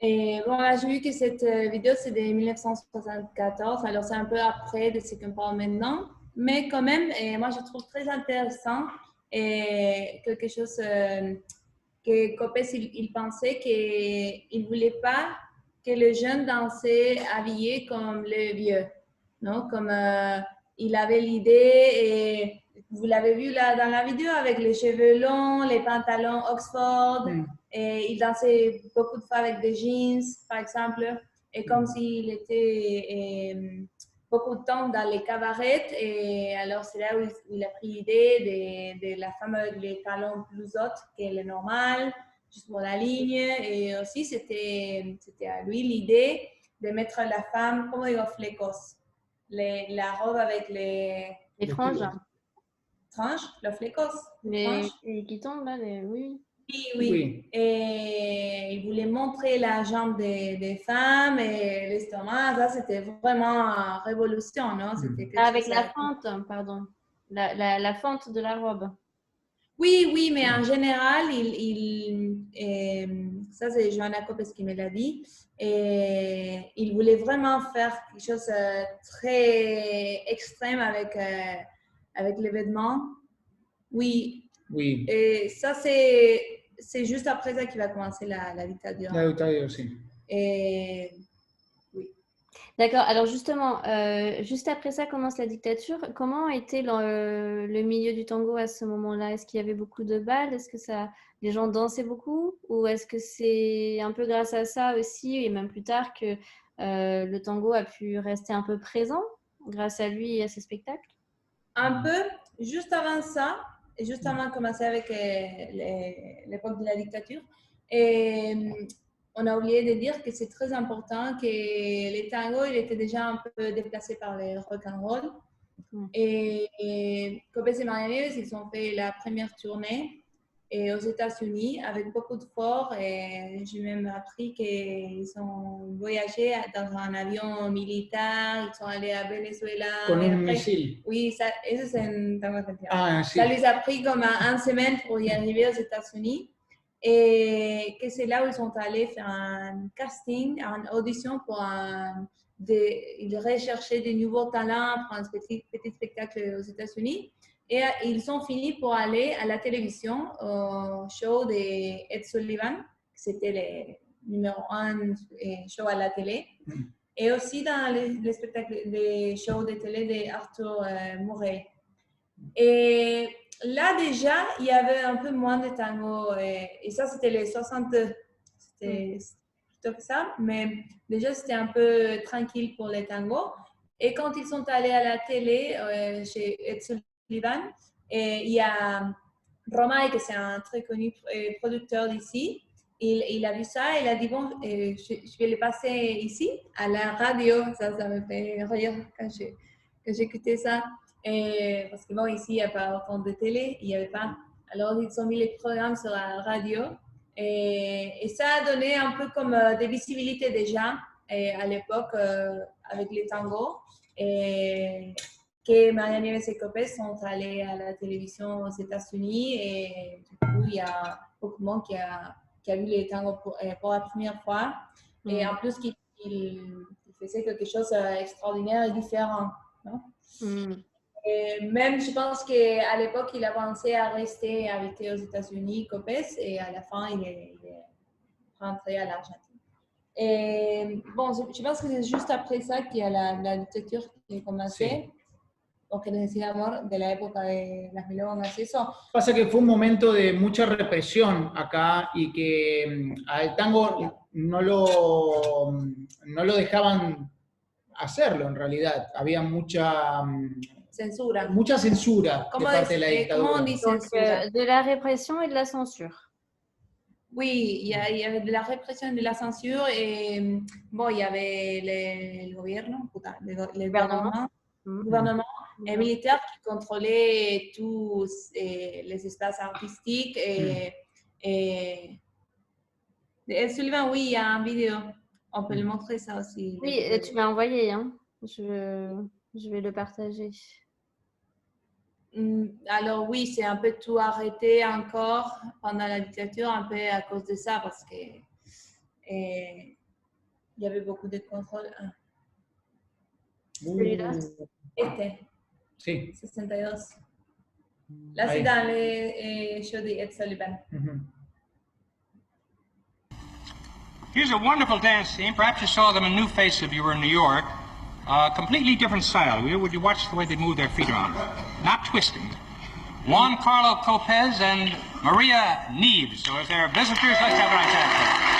C: Et bon, là, j'ai vu que cette vidéo, c'est de 1974, alors c'est un peu après de ce qu'on parle maintenant. Mais quand même, moi, je trouve très intéressant et quelque chose que Copes, il pensait qu'il ne voulait pas que les jeunes dansaient habillés comme les vieux, non? Comme il avait l'idée, et vous l'avez vu là dans la vidéo, avec les cheveux longs, les pantalons Oxford, et il dansait beaucoup de fois avec des jeans, par exemple, et comme s'il était beaucoup de temps dans les cabarets, et alors c'est là où il a pris l'idée de la femme avec les talons plus hauts que le normal, juste pour la ligne, et aussi c'était à lui l'idée de mettre la femme, comment dire, flecos, la robe avec les
A: franges.
C: tranches, los flecos,
A: Les qui tombent là, oui.
C: Oui. Et il voulait montrer la jambe des femmes et l'estomac. Ça, c'était vraiment une révolution, non?
A: Avec la fente, pardon. La fente de la robe.
C: Oui, mais en général, ça c'est Johanna Copes qui me l'a dit, et il voulait vraiment faire quelque chose de très extrême avec les vêtements. Oui. Et ça, c'est juste après ça qu'il va commencer la dictature.
D: La dictature, sí.
C: Oui.
A: D'accord. Alors justement, juste après ça commence la dictature. Comment était le milieu du tango à ce moment-là? Est-ce qu'il y avait beaucoup de bals? Est-ce que les gens dansaient beaucoup? Ou est-ce que c'est un peu grâce à ça aussi, et même plus tard, que le tango a pu rester un peu présent grâce à lui et à ses spectacles?
C: Un peu, juste avant ça, et juste avant de commencer avec l'époque de la dictature. Et on a oublié de dire que c'est très important que les tangos, il était déjà un peu déplacé par les rock'n'roll. Et Copes et María Nieves, ils ont fait la première tournée aux États-Unis avec beaucoup de forts. Et j'ai même appris qu'ils ont voyagé dans un avion militaire, ils sont allés à Venezuela.
D: Con un misil.
C: Oui, ça, eso c'est un tango argentino.
D: Ah, sí.
C: Ça les a pris comme une semaine pour y arriver aux États-Unis. Et que c'est là où ils sont allés faire un casting, une audition pour ils recherchaient des nouveaux talents pour un petit spectacle aux États-Unis. Et ils ont fini pour aller à la télévision, au show d'Ed Sullivan, c'était le numéro 1 show à la télé. Et aussi dans les spectacles, les shows de télé d'Arthur Murray. Et là, déjà, il y avait un peu moins de tango. Et ça, c'était les 62. C'était plutôt que ça. Mais déjà, c'était un peu tranquille pour les tangos. Et quand ils sont allés à la télé, chez Ed Sullivan, et il y a Romain, qui c'est un très connu producteur d'ici. Il a vu ça et il a dit, bon, je vais le passer ici, à la radio. Ça me fait rire quand j'écoutais ça. Parce que bon, ici, il n'y a pas autant de télé, il n'y avait pas. Alors, ils ont mis les programmes sur la radio. Et ça a donné un peu comme des visibilités déjà à l'époque avec les tangos. Et que María Nieves et Copes sont allés à la télévision aux États-Unis. Et du coup, il y a beaucoup de monde qui a vu les tangos pour la première fois. Et en plus, qu'il faisait quelque chose d'extraordinaire et différent. Non? Et même, je pense qu'à l'époque, il a pensé à rester habiter aux États-Unis, Copes, et à la fin, il est rentré à l'Argentine. Et bon, je pense que c'est juste après ça qu'il y a la dictature qui a commencé. Sí. O que decíamos de la época de las milongas y eso.
D: Pasa que fue un momento de mucha represión acá y que al tango no lo dejaban hacerlo en realidad. Había mucha
C: censura.
D: Mucha censura de parte de la dictadura.
C: ¿Cómo dice censura?
A: De la répression et de la censure.
C: Oui, il y avait de la répression et de la censure. Et bon, il y avait le gouvernement et militaire qui contrôlait tous les espaces artistiques. Et Ed Sullivan, oui, il y a une vidéo. On peut le montrer ça aussi.
A: Oui, tu m'as envoyé, hein. Je vais le partager.
C: Alors oui, c'est un peu tout arrêté encore pendant la dictature, un peu à cause de ça, parce que Et il y avait beaucoup de contrôles.
A: Celui-là.
C: Este,
D: Sí.
C: 62. Là, c'est
D: Ahí.
C: dans les shows de Ed Sullivan.
B: Here's a wonderful dance scene. Perhaps you saw them in New Face if you were in New York. Completely different style. Would you watch the way they move their feet around? Not twisting. Juan Carlo Lopez and Maria Neves. So if there are visitors, let's have a nice dance.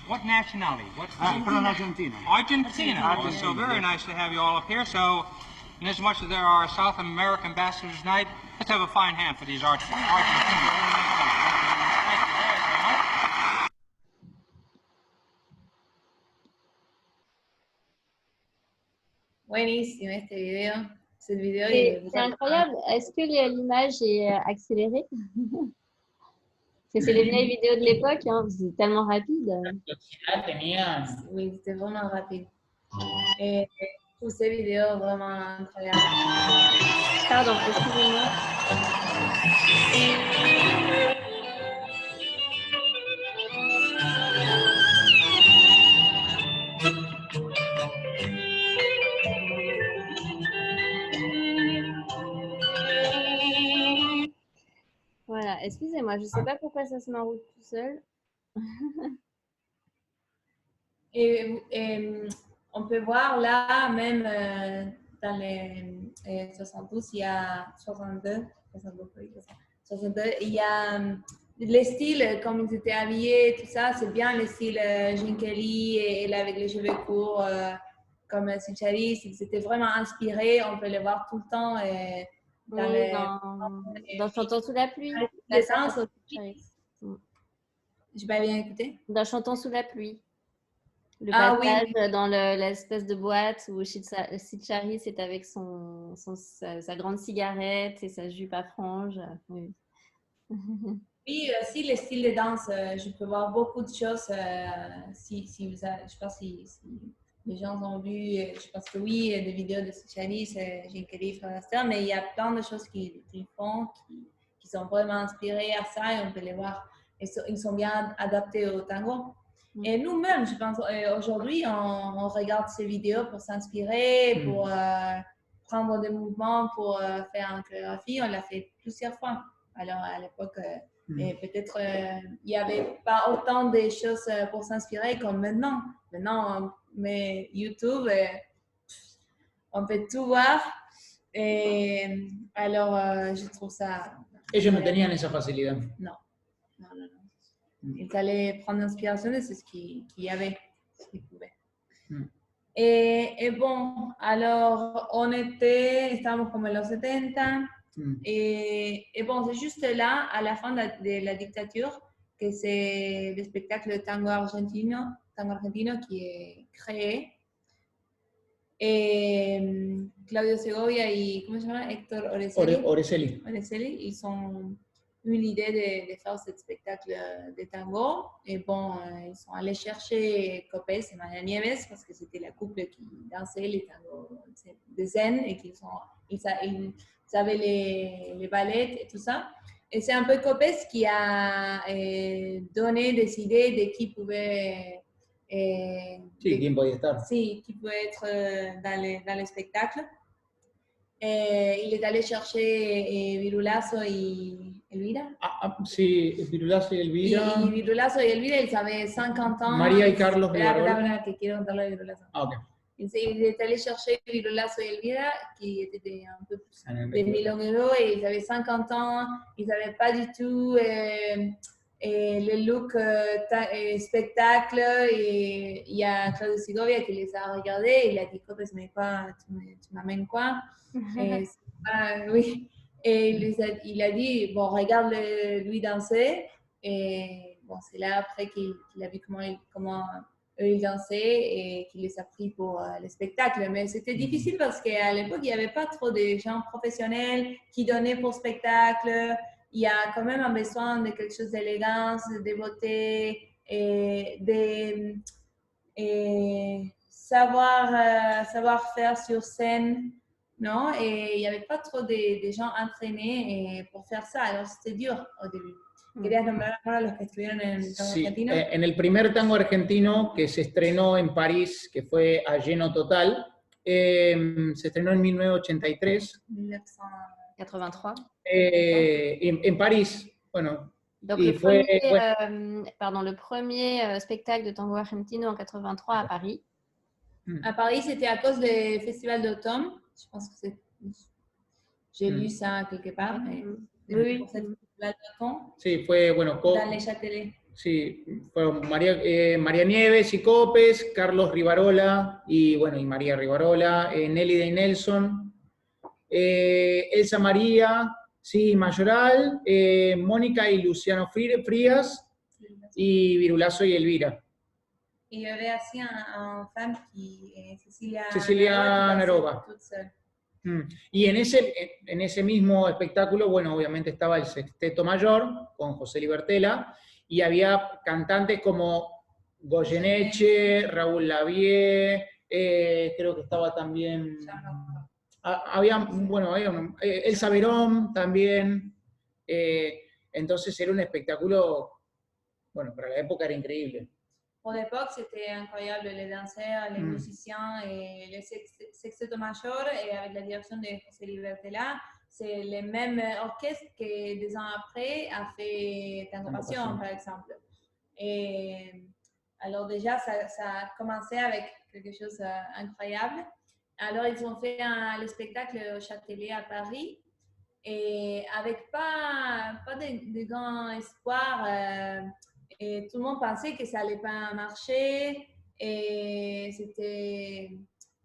B: What nationality?
E: From Argentina.
B: Argentina. Oh, so very nice to have you all up here. So, inasmuch as there are South American ambassadors tonight, let's have a fine hand for these Argentinians. Thank you very much.
C: Buenísimo este video. C'est le vidéo.
A: C'est incroyable. Est-ce que l'image est accélérée? C'est les vieilles vidéos de l'époque, hein. C'est tellement rapide.
C: Oui, c'était vraiment rapide. Et tous ces vidéos vraiment incroyables.
A: Pardon, excusez-moi. Voilà, excusez-moi, je ne sais pas pourquoi ça se met en route tout seul.
C: Et on peut voir là, même dans les 72, il y a 62, il y a les styles, comme ils étaient habillés, tout ça, c'est bien le style Gene Kelly et avec les cheveux courts comme Cincinnati, ils étaient vraiment inspirés, on peut les voir tout le temps.
A: Dans Chantons sous la pluie.
C: J'ai pas bien écouté.
A: Dans Chantons sous la pluie. Le passage
C: oui.
A: Dans l'espèce de boîte où Cincinnati c'est avec sa grande cigarette et sa jupe à franges. Oui.
C: Oui, aussi le style de danse. Je peux voir beaucoup de choses. Je pense si les gens ont vu, je pense que oui, des vidéos de Cincinnati, Gene Kelly, Fred Astaire, mais il y a plein de choses qu'ils font qui sont vraiment inspirées à ça et on peut les voir. Ils sont bien adaptés au tango. Et nous-mêmes, je pense, aujourd'hui, on regarde ces vidéos pour s'inspirer, pour prendre des mouvements, pour faire une chorégraphie. On l'a fait plusieurs fois. Alors, à l'époque, et peut-être il n'y avait pas autant de choses pour s'inspirer comme maintenant. Maintenant, mais YouTube, on peut tout voir. Et alors, je trouve ça...
D: Ellos no tenían esa facilidad.
C: No. Non, non, non. Ils allaient prendre inspiration de ce qu'il y avait, ce qu'ils pouvaient. Et bon, alors estábamos como en los 70, et bon, c'est juste là, à la fin de la dictature, que c'est le spectacle de tango argentino qui est créé. Et Claudio Segovia y, ¿cómo se llama? Héctor
D: Oreselli.
C: Ils ont eu l'idée de faire ce spectacle de tango. Et bon, ils sont allés chercher Copes et Maria Nieves parce que c'était la couple qui dansait les tangos de zen et qu'ils avaient les ballets et tout ça. Et c'est un peu Copes qui a donné des idées de qui pouvait...
D: sí, quién podía estar.
C: Sí, qui peut être dans le spectacle. Il est allé chercher Virulazo y Elvira.
D: Sí, Virulazo y Elvira.
C: Y Virulazo y Elvira, ils avaient 50 ans.
D: María y Carlos Rivarola.
C: Voilà, que quiero contarlo de Virulazo.
D: Ok.
C: Il est allé chercher Virulazo y Elvira, qui étaient un peu plus de milongueros, et ils avaient 50 ans. Ils n'avaient pas du tout... le look spectacle, et il y a Claudio Segovia qui les a regardés et il a dit Copes, mais quoi, tu m'amènes quoi? Oui. Et il a dit, bon, regarde lui danser. Et bon, c'est là après qu'il a vu comment eux ils dansaient et qu'il les a pris pour le spectacle. Mais c'était difficile parce qu'à l'époque, il n'y avait pas trop de gens professionnels qui donnaient pour spectacle. Il y a quand même un besoin de quelque chose d'élégance, de beauté, et savoir faire sur scène, non? Et il n'y avait pas trop de gens entraînés pour faire ça, alors c'était dur au début. ¿Querías nombrar ahora los que estuvieron en el tango argentino?
D: En el primer tango argentino que se estrenó en París, que fue a lleno total, se estrenó en 1983.
A: 1983.
D: En París, bueno.
A: Donc le premier spectacle de tango argentino en 83 à Paris.
C: À Paris, c'était à cause du festival d'automne. Je pense que j'ai lu ça quelque part.
A: Oui.
D: Sí, fue, bueno,
C: dans les Châtelet.
D: Sí, fueron María Nieves y Copes, Carlos Rivarola y María Rivarola, Nelly Day Nelson, Elsa María, sí, Mayoral, Mónica y Luciano Frías, y Virulazo y Elvira.
C: Y yo había así una femme
D: Cecilia Naroba. Y en ese mismo espectáculo, bueno, obviamente estaba el Sexteto Mayor con José Libertela, y había cantantes como Goyeneche, Raúl Lavie, creo que estaba también... Elsa Verón también. Entonces era un espectáculo, bueno, para la época era increíble.
C: Pour l'époque, c'était incroyable, les danseurs, les musiciens et le Sexteto Mayor, et avec la direction de José Libertela, c'est le même orchestre que 2 ans après a fait Tango Passion, par exemple. Et alors déjà, ça a commencé avec quelque chose d'incroyable. Alors, ils ont fait le spectacle au Châtelet à Paris, et avec pas de grands espoirs. Et tout le monde pensait que ça n'allait pas marcher, et c'était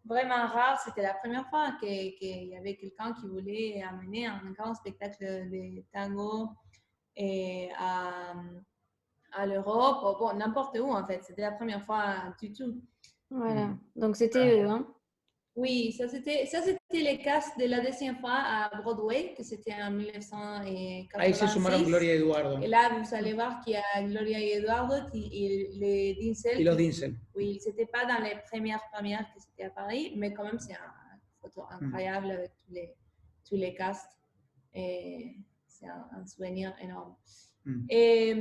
C: vraiment rare. C'était la première fois qu'il y avait quelqu'un qui voulait amener un grand spectacle de tango à l'Europe, bon, n'importe où en fait. C'était la première fois du tout.
A: Voilà, donc c'était eux, hein?
C: Oui, ça c'était les castes de la 2e fois à Broadway, que c'était en 1986.
D: Ahí se sumaron Gloria y Eduardo.
C: Et là, vous allez voir qu'il y a Gloria y Eduardo et les Dinsel.
D: Y los Dinsel.
C: Oui, c'était pas dans les premières que c'était à Paris, mais quand même, c'est une photo incroyable avec tous les castes. Et c'est un souvenir énorme. Et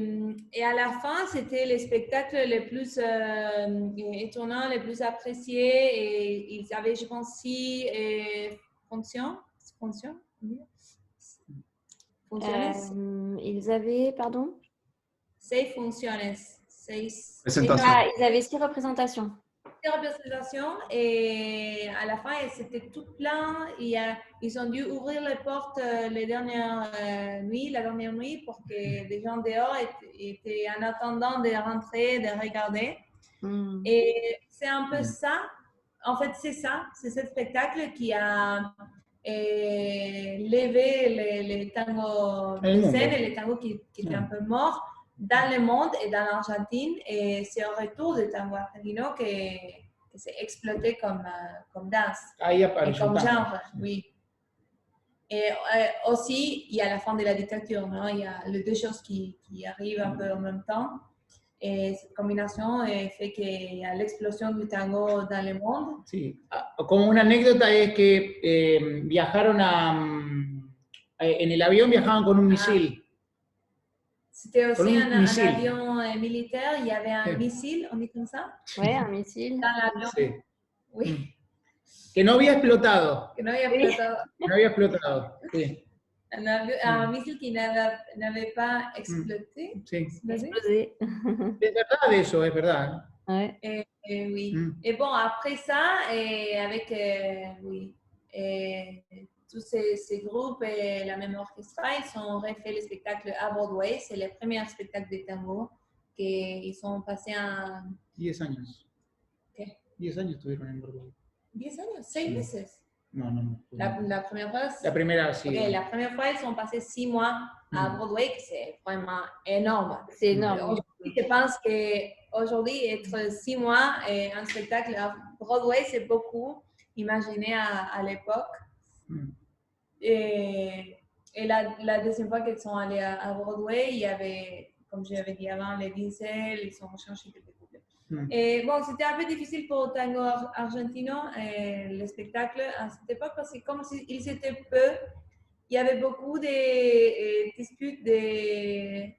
C: à la fin, c'était les spectacles les plus étonnants, les plus appréciés. Et ils avaient, je pense, 6 fonctions.
A: Ils avaient, pardon?
C: 6 fonctions.
E: Presentations.
A: Ah, ils avaient 6 représentations.
C: petite représentation et à la fin, c'était tout plein. Ils ont dû ouvrir les portes la dernière nuit pour que les gens dehors étaient en attendant de rentrer, de regarder. Et c'est un peu ça. En fait, c'est ça. C'est ce spectacle qui a levé les tangos de scène et les tangos qui étaient un peu morts dans le monde et dans l'Argentine. Et c'est au retour du tango argentino que s'est exploité comme danse.
D: Ahí
C: Et
D: apareció
C: comme
D: el tango.
C: genre, oui. Et aussi, il y a la fin de la dictature, non? Il y a les deux choses qui arrivent un peu en même temps. Et cette combinación fait qu'il y a l'explosion du tango dans le monde.
D: Sí. Como una anécdota es que viajaron en el avión viajaban con un misil.
C: C'était aussi
D: Con un
C: un
D: misil.
C: avion militaire, il y avait un missile, on dit comme ça?
A: Oui, un missile.
C: Dans l'avion.
D: Sí.
C: Oui,
D: Que no había explotado.
C: que no había explotado.
D: No había explotado. Sí.
C: Un missile qui n'avait pas exploté.
D: Sí.
A: Explosé.
D: Es verdad eso, es verdad.
A: Ouais.
C: Oui.
D: Mm.
C: Et bon, après ça, avec tous ces groupes et la même orchestre, ils ont refait le spectacle à Broadway. C'est le premier spectacle de tango qu'ils sont passés en
D: 10 años.
C: ¿Qué?
D: 10 años estuvieron en Broadway.
C: 10 años, 6
D: Sí.
C: meses.
D: No.
C: La première fois,
D: La primera, sí.
C: ok, la première fois, ils sont passés 6 mois à Broadway, que c'est vraiment énorme.
A: C'est énorme.
C: Aujourd'hui, je pense qu'aujourd'hui, être 6 mois et un spectacle à Broadway, c'est beaucoup. Imaginez à l'époque.
D: Mm.
C: Et la deuxième fois qu'ils sont allés à Broadway, il y avait, comme je l'avais dit avant, les Diesel, ils ont changé quelques couples.
D: Mm.
C: Et bon, c'était un peu difficile pour le tango argentino, le spectacle à cette époque, parce que comme ils étaient peu, il y avait beaucoup de disputes d'ego.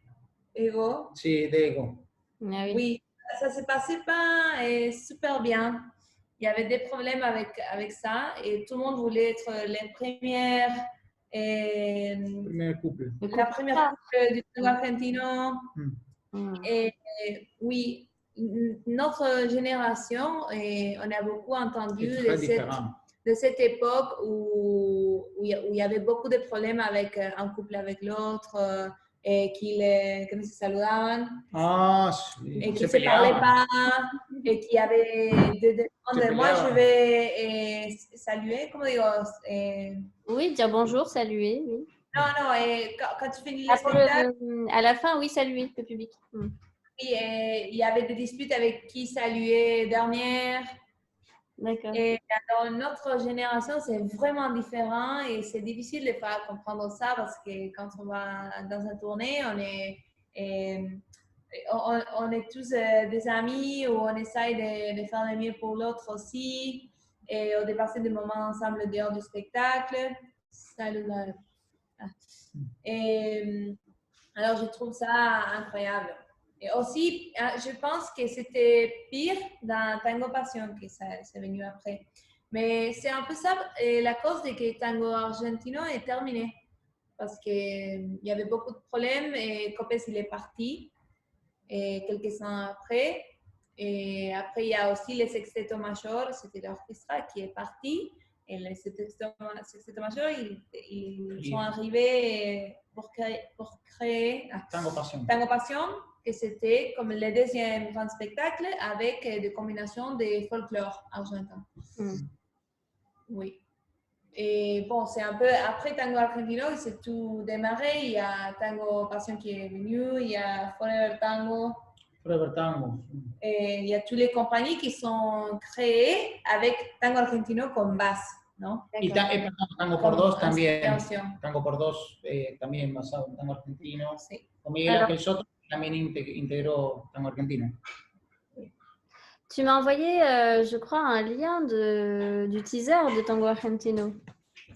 D: Sí, de ego.
A: Ah oui.
C: Oui, ça se passait pas super bien. Il y avait des problèmes avec ça et tout le monde voulait être les premières.
D: Primer couple.
C: La première couple du tango argentino.
D: Mm.
C: Et oui, notre génération, on a beaucoup entendu
D: C'est très différent.
C: de cette époque où il y avait beaucoup de problèmes avec un couple avec l'autre et qu'ils se saludaban
D: Ah, sí.
C: et qu'ils
D: Se
C: ne se parlaient
D: peleaban.
C: pas et qu'il y avait des demandes. Moi, je vais saluer, comment dire
A: Oui, dire bonjour, saluer. Oui.
C: Non, et quand tu finis le
A: Ah,
C: spectacle,
A: à la fin, oui, saluer le public.
C: oui, il y avait des disputes avec qui saluer dernière.
A: D'accord.
C: Et dans notre génération, c'est vraiment différent et c'est difficile de faire comprendre ça parce que quand on va dans une tournée, on est tous des amis ou on essaye de faire le mieux pour l'autre aussi et de passer des moments ensemble dehors du spectacle. Salut. Et alors, je trouve ça incroyable. Et aussi, je pense que c'était pire dans Tango Passion que ça c'est venu après. Mais c'est un peu ça la cause de que Tango Argentino est terminé. Parce qu'il y avait beaucoup de problèmes et Copes il est parti et quelques temps après. Et après, il y a aussi les Sexteto Major, c'était l'orchestre qui est parti. Et les Sexteto Major, ils sont arrivés pour créer
D: Tango Pasión.
C: Tango Passion, que c'était comme le deuxième grand spectacle avec des combinaisons de folklore argentin.
A: Mm.
C: Oui. Et bon, c'est un peu après Tango Argentino, c'est tout démarré. Il y a Tango Passion qui est venu, il y a Forever Tango.
D: Forever Tango.
C: Et il y a toutes les compagnies qui sont créées avec Tango Argentino comme base, ¿no?
D: Y Tango por Dos también.
C: Inspiración.
D: Tango por Dos también basado en tango argentino.
C: Sí.
D: Con Miguel Ángel Soto también integró tango argentino.
A: Tu m'as envoyé, je crois, un lien du teaser de Tango Argentino.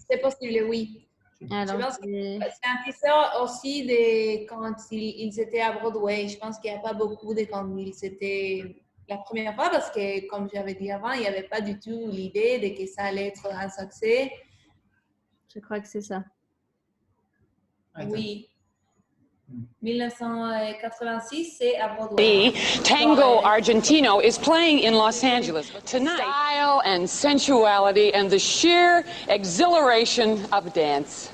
C: C'est possible, oui.
A: Alors,
C: Je pense que c'est un teaser aussi de quand ils étaient à Broadway. Je pense qu'il n'y a pas beaucoup de quand ils étaient la première fois parce que, comme j'avais dit avant, il n'y avait pas du tout l'idée de que ça allait être un succès.
A: Je crois que c'est ça.
C: Oui. 1986, c'est à Broadway.
E: Tango Argentino is playing in Los Angeles tonight. Style and sensuality and the sheer exhilaration of dance.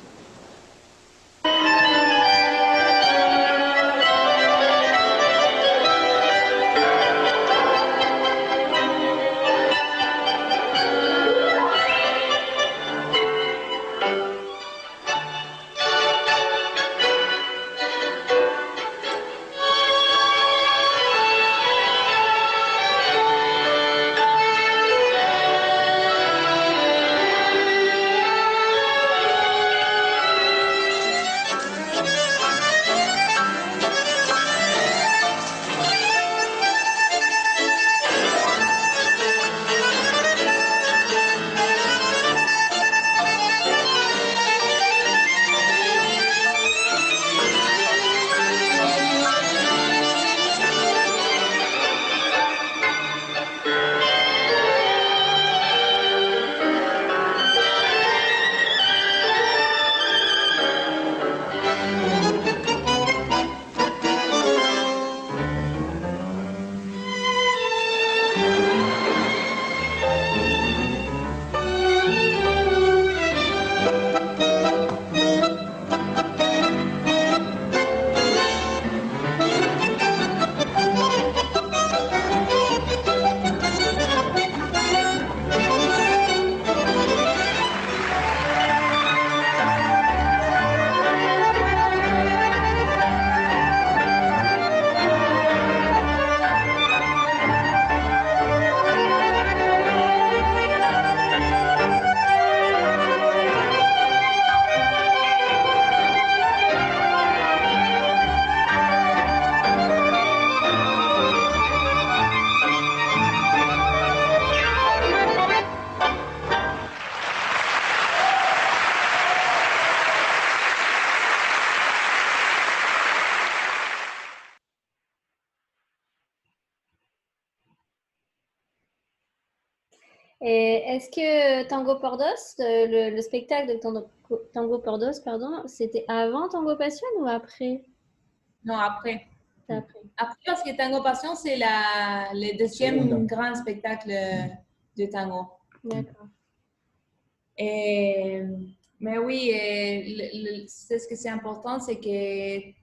A: Et est-ce que Tango por Dos, le spectacle de Tango por Dos, pardon, c'était avant Tango Passion ou après?
C: Non, après.
A: C'est après.
C: Après, parce que Tango Passion, c'est le deuxième grand spectacle de tango.
A: D'accord.
C: Mais oui, ce que c'est important, c'est que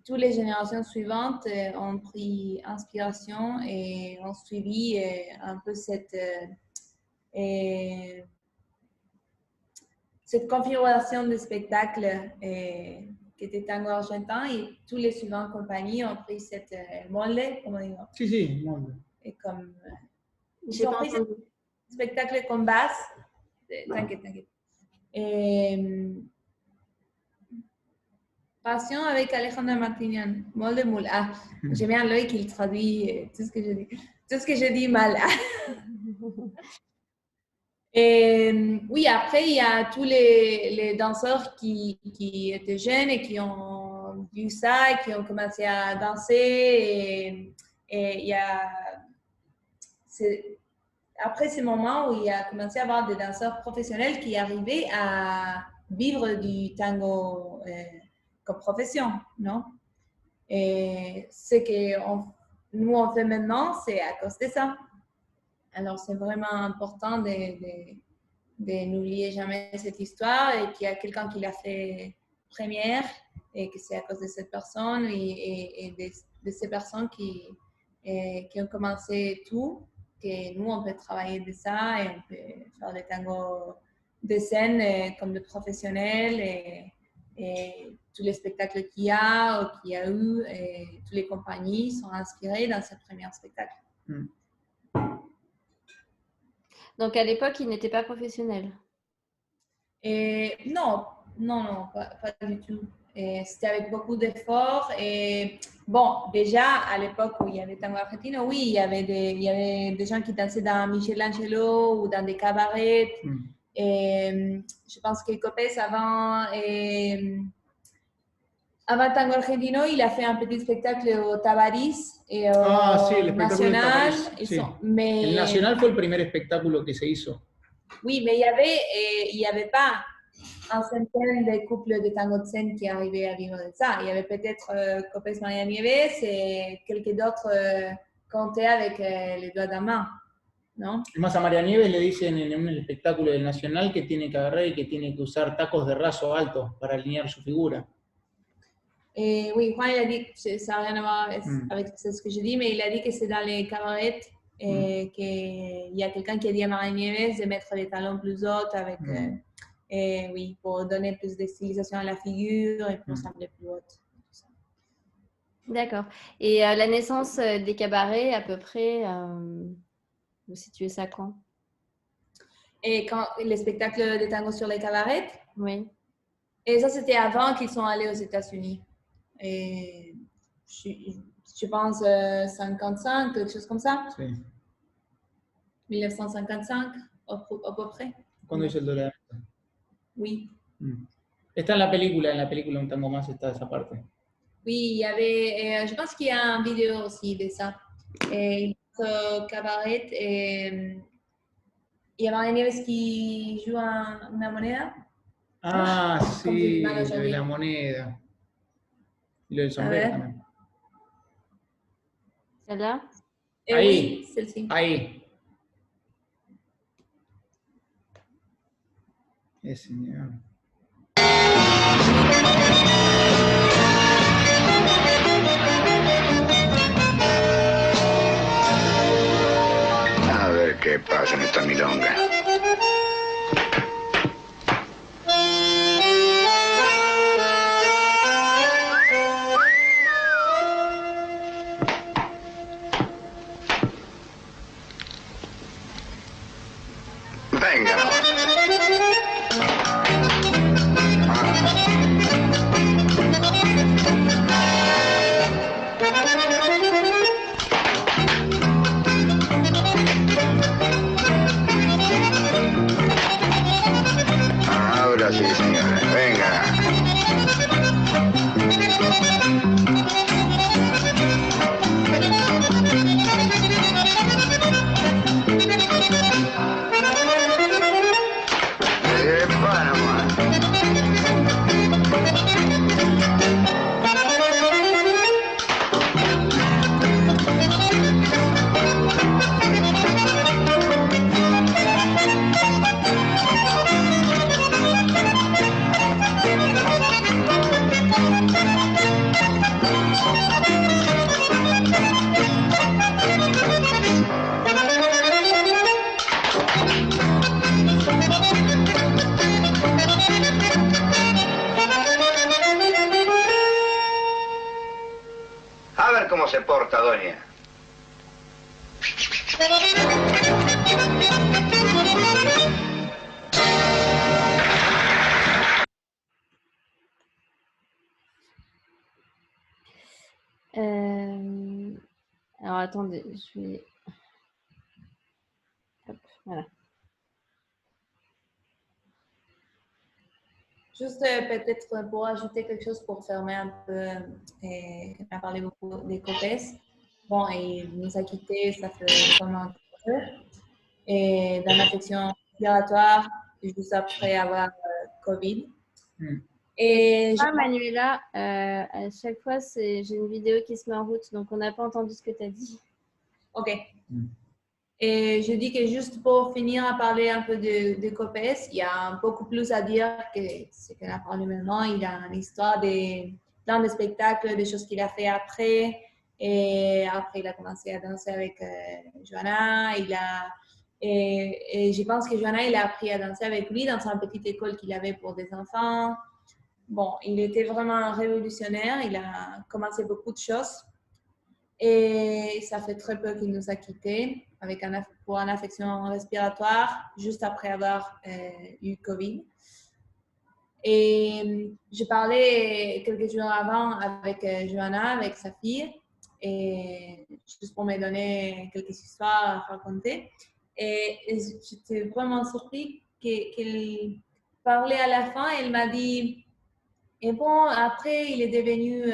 C: toutes les générations suivantes ont pris inspiration et ont suivi un peu cette configuration de spectacle qui était tango argentin, et tous les suivantes compagnies ont pris cette molde, comment dire?
D: Sí, molde.
C: Et comme
A: J'ai
C: ils ont
A: pas
C: pris ce
A: entendu.
C: spectacle comme base. T'inquiète. Passion avec Alejandra Martinian, molde moule. Ah, j'aime bien l'œil qu'il traduit tout ce que je dis. Tout ce que je dis mal. Oui, après, il y a tous les danseurs qui étaient jeunes et qui ont vu ça et qui ont commencé à danser. Et il y a... Après ce moment où il a commencé à avoir des danseurs professionnels qui arrivaient à vivre du tango comme profession, non? Et ce que nous on fait maintenant, c'est à cause de ça. Alors c'est vraiment important de n'oublier jamais cette histoire et qu'il y a quelqu'un qui l'a fait première et que c'est à cause de cette personne et de ces personnes qui ont commencé tout, que nous on peut travailler de ça et on peut faire des tangos de scène comme de professionnels et tous les spectacles qu'il y a ou qu'il y a eu et toutes les compagnies sont inspirées dans ce premier spectacle.
A: Donc à l'époque, il n'était pas professionnel.
C: Non, pas du tout. C'était avec beaucoup d'efforts. Et bon, déjà à l'époque où il y avait Tango Argentino, oui, il y avait des gens qui dansaient dans Michelangelo ou dans des cabarets. Et je pense que Copes avant Tango Argentino, il a fait un petit spectacle au Tabarís et au Nacional.
D: Sí. El Nacional fue el primer espectáculo que se hizo.
C: Oui, mais il y avait pas une centaine de couples de tango de scène qui arrivaient à vivre de ça. Il y avait peut-être Copes María Nieves et quelques d'autres comptés avec les doigts de la main, ¿no?
D: Además a María Nieves le dicen en un espectáculo del Nacional que tiene que agarrar y que tiene que usar tacos de raso altos para alinear su figura.
C: Et oui, Juan, il a dit, ça n'a rien à voir avec ce que je dis, mais il a dit que c'est dans les cabarets qu'il y a quelqu'un qui a dit à María Nieves de mettre les talons plus hauts avec, oui, pour donner plus de stylisation à la figure et pour sembler plus haute.
A: D'accord. Et la naissance des cabarets, à peu près, vous situez ça quand?
C: Et quand les spectacles de tango sur les cabarets,
A: Oui.
C: et ça c'était avant qu'ils sont allés aux États-Unis. Et je pense 55, quelque chose comme ça.
D: Sí.
C: 1955, à peu près.
D: ¿Cuándo hizo el dólar?
C: Oui.
D: Está en la película Un Tango Más está esa parte.
C: Oui, il y avait, je pense qu'il y a une vidéo aussi de ça. Et cabaret, et il y a María Nieves qui joue una moneda.
D: Ah, sí, lo de la moneda. Y lo del sombrero también.
A: Celle-là?
D: Ahí.
C: Oui, celle-ci.
D: Ahí. Señor.
G: A ver qué pasa en esta milonga. Venga. Ahora sí, señora. Venga. Epa, nomás. A ver cómo se porta, doña.
A: Alors attendez, je vais... Hop, voilà.
C: Juste peut-être pour ajouter quelque chose pour fermer un peu, on a parlé beaucoup des Copes. Bon, et il nous a quittés, ça fait vraiment un peu. Et dans l'affection respiratoire, juste après avoir Covid. Et
A: Manuela, à chaque fois, j'ai une vidéo qui se met en route, donc on n'a pas entendu ce que tu as dit.
C: Ok. Et je dis que juste pour finir à parler un peu de Copes, il y a beaucoup plus à dire que ce qu'on a parlé maintenant. Il a une histoire de plein de spectacles, des choses qu'il a fait après. Et après, il a commencé à danser avec Johanna. Et je pense que Johanna, il a appris à danser avec lui dans une petite école qu'il avait pour des enfants. Bon, il était vraiment révolutionnaire. Il a commencé beaucoup de choses. Et ça fait très peu qu'il nous a quittés pour une affection respiratoire, juste après avoir eu Covid. Et je parlais quelques jours avant avec Johanna, avec sa fille, et juste pour me donner quelques histoires à raconter. Et j'étais vraiment surprise qu'elle parlait à la fin. Elle m'a dit, et bon, après, il est devenu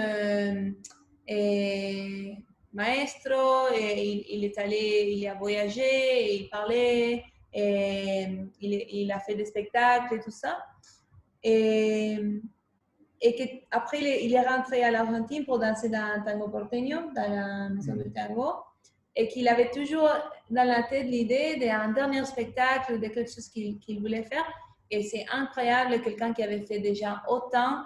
C: maestro, et il est allé, il a voyagé, et il parlait, et il a fait des spectacles et tout ça. Et qu'après, il est rentré à l'Argentine pour danser dans Tango Porteño, dans la maison du tango, et qu'il avait toujours dans la tête l'idée d'un dernier spectacle, de quelque chose qu'il voulait faire. Et c'est incroyable, quelqu'un qui avait fait déjà autant.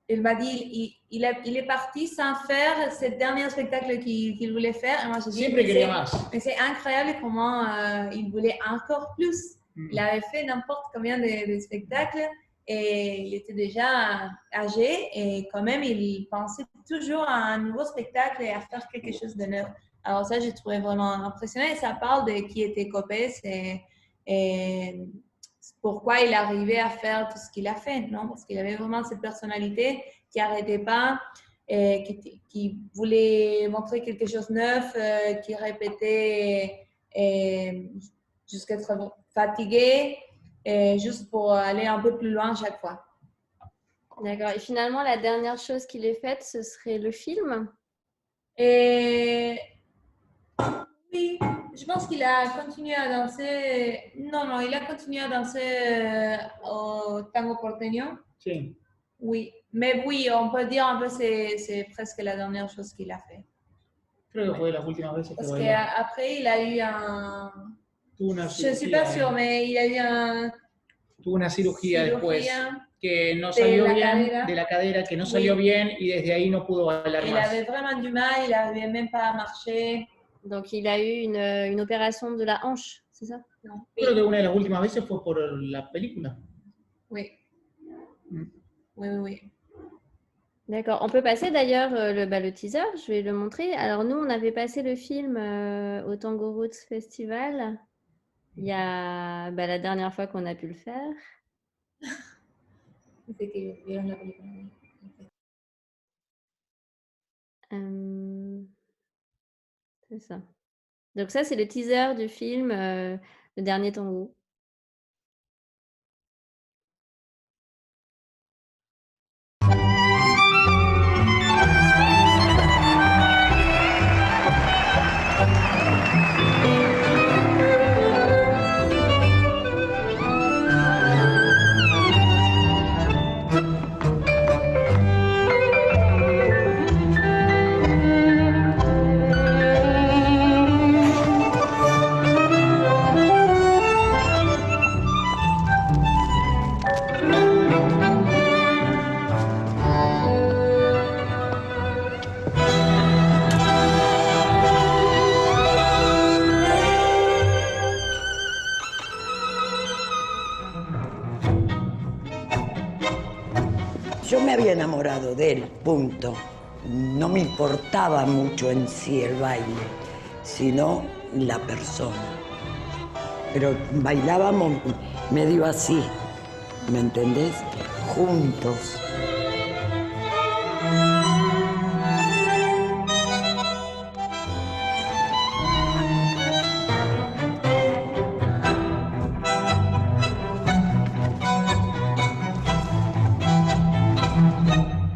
C: Il m'a dit, il est parti sans faire ce dernier spectacle qu'il voulait faire. Et moi, je dis, mais c'est incroyable comment il voulait encore plus. Il avait fait n'importe combien de spectacles et il était déjà âgé et quand même, il pensait toujours à un nouveau spectacle et à faire quelque chose de neuf. Alors ça, j'ai trouvé vraiment impressionnant et ça parle de qui était Copes et pourquoi il arrivait à faire tout ce qu'il a fait, non? Parce qu'il avait vraiment cette personnalité qui n'arrêtait pas, qui voulait montrer quelque chose de neuf, qui répétait jusqu'à être fatigué, juste pour aller un peu plus loin chaque fois.
A: D'accord. Et finalement, la dernière chose qu'il ait faite, ce serait le film?
C: Oui, je pense qu'il a continué à danser. Non, il a continué à danser au Tango Porteño.
D: Sí.
C: Oui, mais oui, on peut dire un peu c'est presque la dernière chose qu'il a fait.
D: Creo que fue de las últimas veces que
C: Parce
D: bailó.
C: qu'après, il a eu un...
D: Tuvo una
C: Je ne suis pas sûre, mais il a eu un...
D: Tuvo una cirugía después que no
C: de
D: salió
C: la
D: bien,
C: cadera.
D: de la cadera, que no salió bien y desde ahí no pudo bailar
C: Il
D: más.
C: avait vraiment du mal, il n'arrivait même pas à marcher.
A: Donc, il a eu une opération de la hanche, c'est ça?
C: Non.
D: Creo que una de las últimas veces fue por la película.
C: Oui.
D: Mm.
C: Oui.
A: D'accord. On peut passer d'ailleurs le teaser, je vais le montrer. Alors nous, on avait passé le film au Tango Roots Festival il y a la dernière fois qu'on a pu le faire.
C: C'est que vieron la película.
A: C'est ça. Donc ça, c'est le teaser du film Le Dernier Tango.
H: Yo me había enamorado de él, punto. No me importaba mucho en sí el baile, sino la persona. Pero bailábamos medio así, ¿me entendés? Juntos.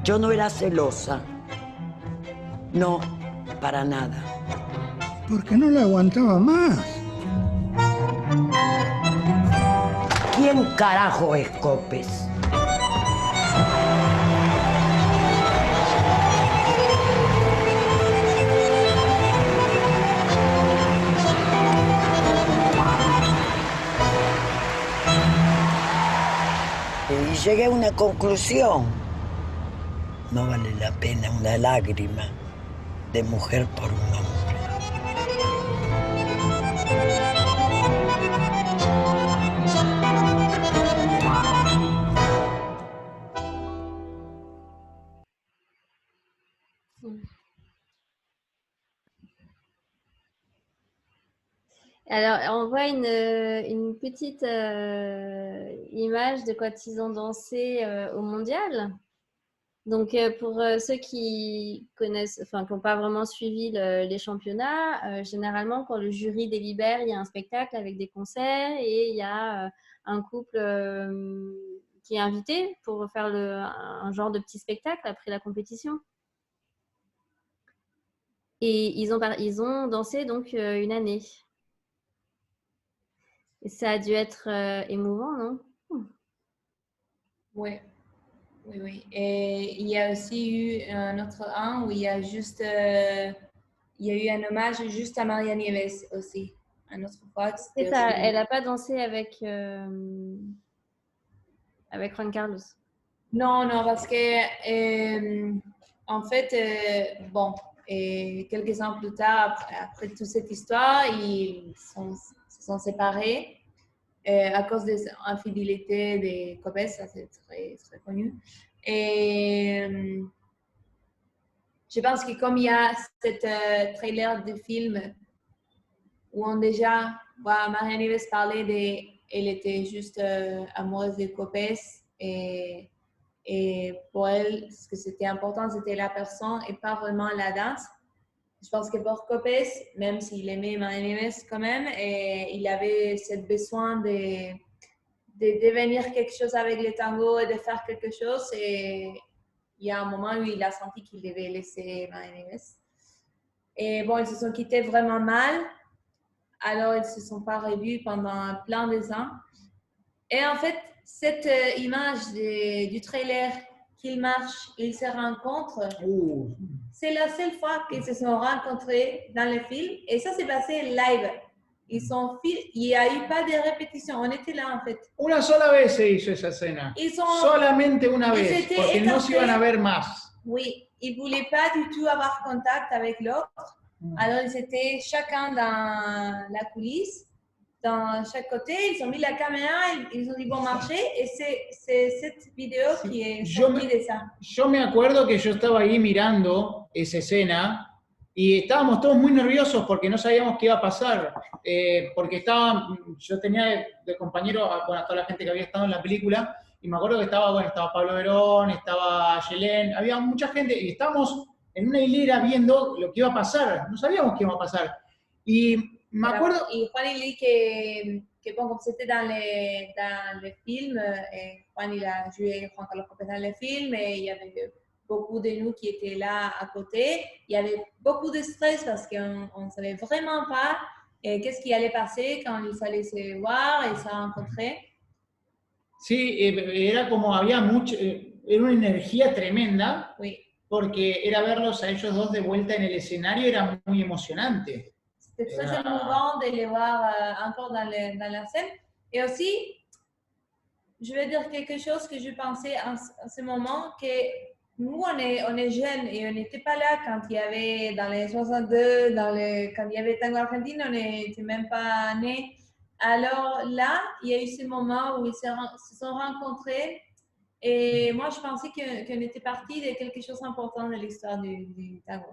H: Yo no era celosa. No, para nada.
I: Porque no la aguantaba más.
H: ¿Quién carajo es Copes? Y llegué a una conclusión. No vale la pena una lágrima de mujer por un hombre.
A: Alors, on voit une petite image de quand ils ont dansé au Mondial. Donc, pour ceux qui connaissent, enfin, qui n'ont pas vraiment suivi les championnats, généralement, quand le jury délibère, il y a un spectacle avec des concerts et il y a un couple qui est invité pour faire un genre de petit spectacle après la compétition. Et ils ont dansé donc une année. Et ça a dû être émouvant, non?
C: Oui, oui, oui. Et il y a aussi eu un autre an où il y a juste, il y a eu un hommage juste à María Nieves aussi. Un autre fois.
A: Elle n'a pas dansé avec Juan Carlos.
C: Non, non, parce que en fait, bon, et quelques ans plus tard, après toute cette histoire, ils se sont séparés à cause des infidélités des Copes, ça c'est très, très connu. Et je pense que comme il y a cette trailer de film où on déjà voit María Nieves parler elle était juste amoureuse de Copes et pour elle, ce que c'était important, c'était la personne et pas vraiment la danse. Je pense que pour Copes, même s'il aimait María Nieves quand même, et il avait ce besoin de devenir quelque chose avec le tango et de faire quelque chose. Et il y a un moment où il a senti qu'il devait laisser María Nieves. Et bon, ils se sont quittés vraiment mal. Alors, ils ne se sont pas revus pendant plein de ans. Et en fait, cette image du trailer qu'ils marchent, ils se rencontrent, c'est la seule fois qu'ils se sont rencontrés dans le film. Et ça s'est passé live. Il n'y a eu pas de répétition. On était là, en fait.
D: Una sola vez se hizo esa escena. Solamente una vez, porque no se iban a ver más.
C: Oui, ils ne voulaient pas du tout avoir contact avec l'autre. Alors, ils étaient chacun dans la coulisse, dans chaque côté. Ils ont mis la caméra, ils ont dit bon marché. Et c'est cette vidéo qui est sortie de ça.
D: Yo me acuerdo que yo estaba ahí mirando esa escena y estábamos todos muy nerviosos porque no sabíamos qué iba a pasar. Porque yo tenía de compañero a toda la gente que había estado en la película y me acuerdo que estaba Pablo Verón, estaba Yelén, había mucha gente y estábamos en una hilera viendo lo que iba a pasar. No sabíamos qué iba a pasar. Y me acuerdo...
C: Y Juan y Lee, que bon, comme c'était dans le film, Juan il a joué Juan Carlos Copes dans le film et il y avait beaucoup de nous qui étaient là à côté. Il y avait beaucoup de stress parce qu'on ne savait vraiment pas qu'est-ce qui allait passer quand il fallait se voir et se rencontrer.
D: Sí, era como había mucho, era una energía tremenda,
C: oui.
D: Porque era verlos a ellos dos de vuelta en el escenario, era muy emocionante.
C: C'était très émouvant de les voir encore dans la scène. Et aussi, je vais dire quelque chose que je pensais en ce moment, que nous, on est jeunes et on n'était pas là quand il y avait, dans les 62, quand il y avait Tango Argentine, on n'était même pas nés. Alors là, il y a eu ce moment où ils se sont rencontrés et moi, je pensais qu'on était parti de quelque chose d'important de l'histoire du tango.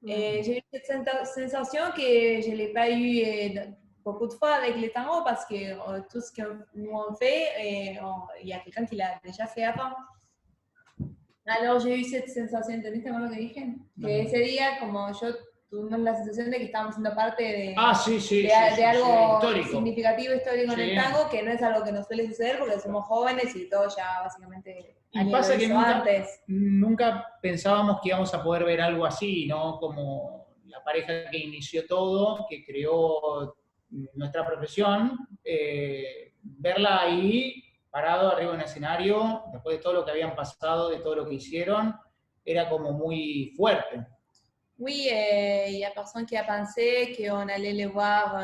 C: Et j'ai eu cette sensation que je ne l'ai pas eu beaucoup de fois avec le tango parce que tout ce que nous on fait, il y a quelqu'un qui l'a déjà fait avant. Alors j'ai eu cette sensation, ¿entendiste lo que dije? Que ese día, como yo tuvimos la sensación de que estábamos siendo parte de algo
D: histórico.
C: Significativo, histórico en el tango, que no es algo que nos suele suceder porque somos jóvenes y todo ya básicamente...
D: Y pasa que nunca pensábamos que íbamos a poder ver algo así, ¿no? Como la pareja que inició todo, que creó nuestra profesión, verla ahí, parado arriba de un escenario, después de todo lo que habían pasado, de todo lo que hicieron, era como muy fuerte.
C: Oui, il y a personne qui a pensé qu'on allait les voir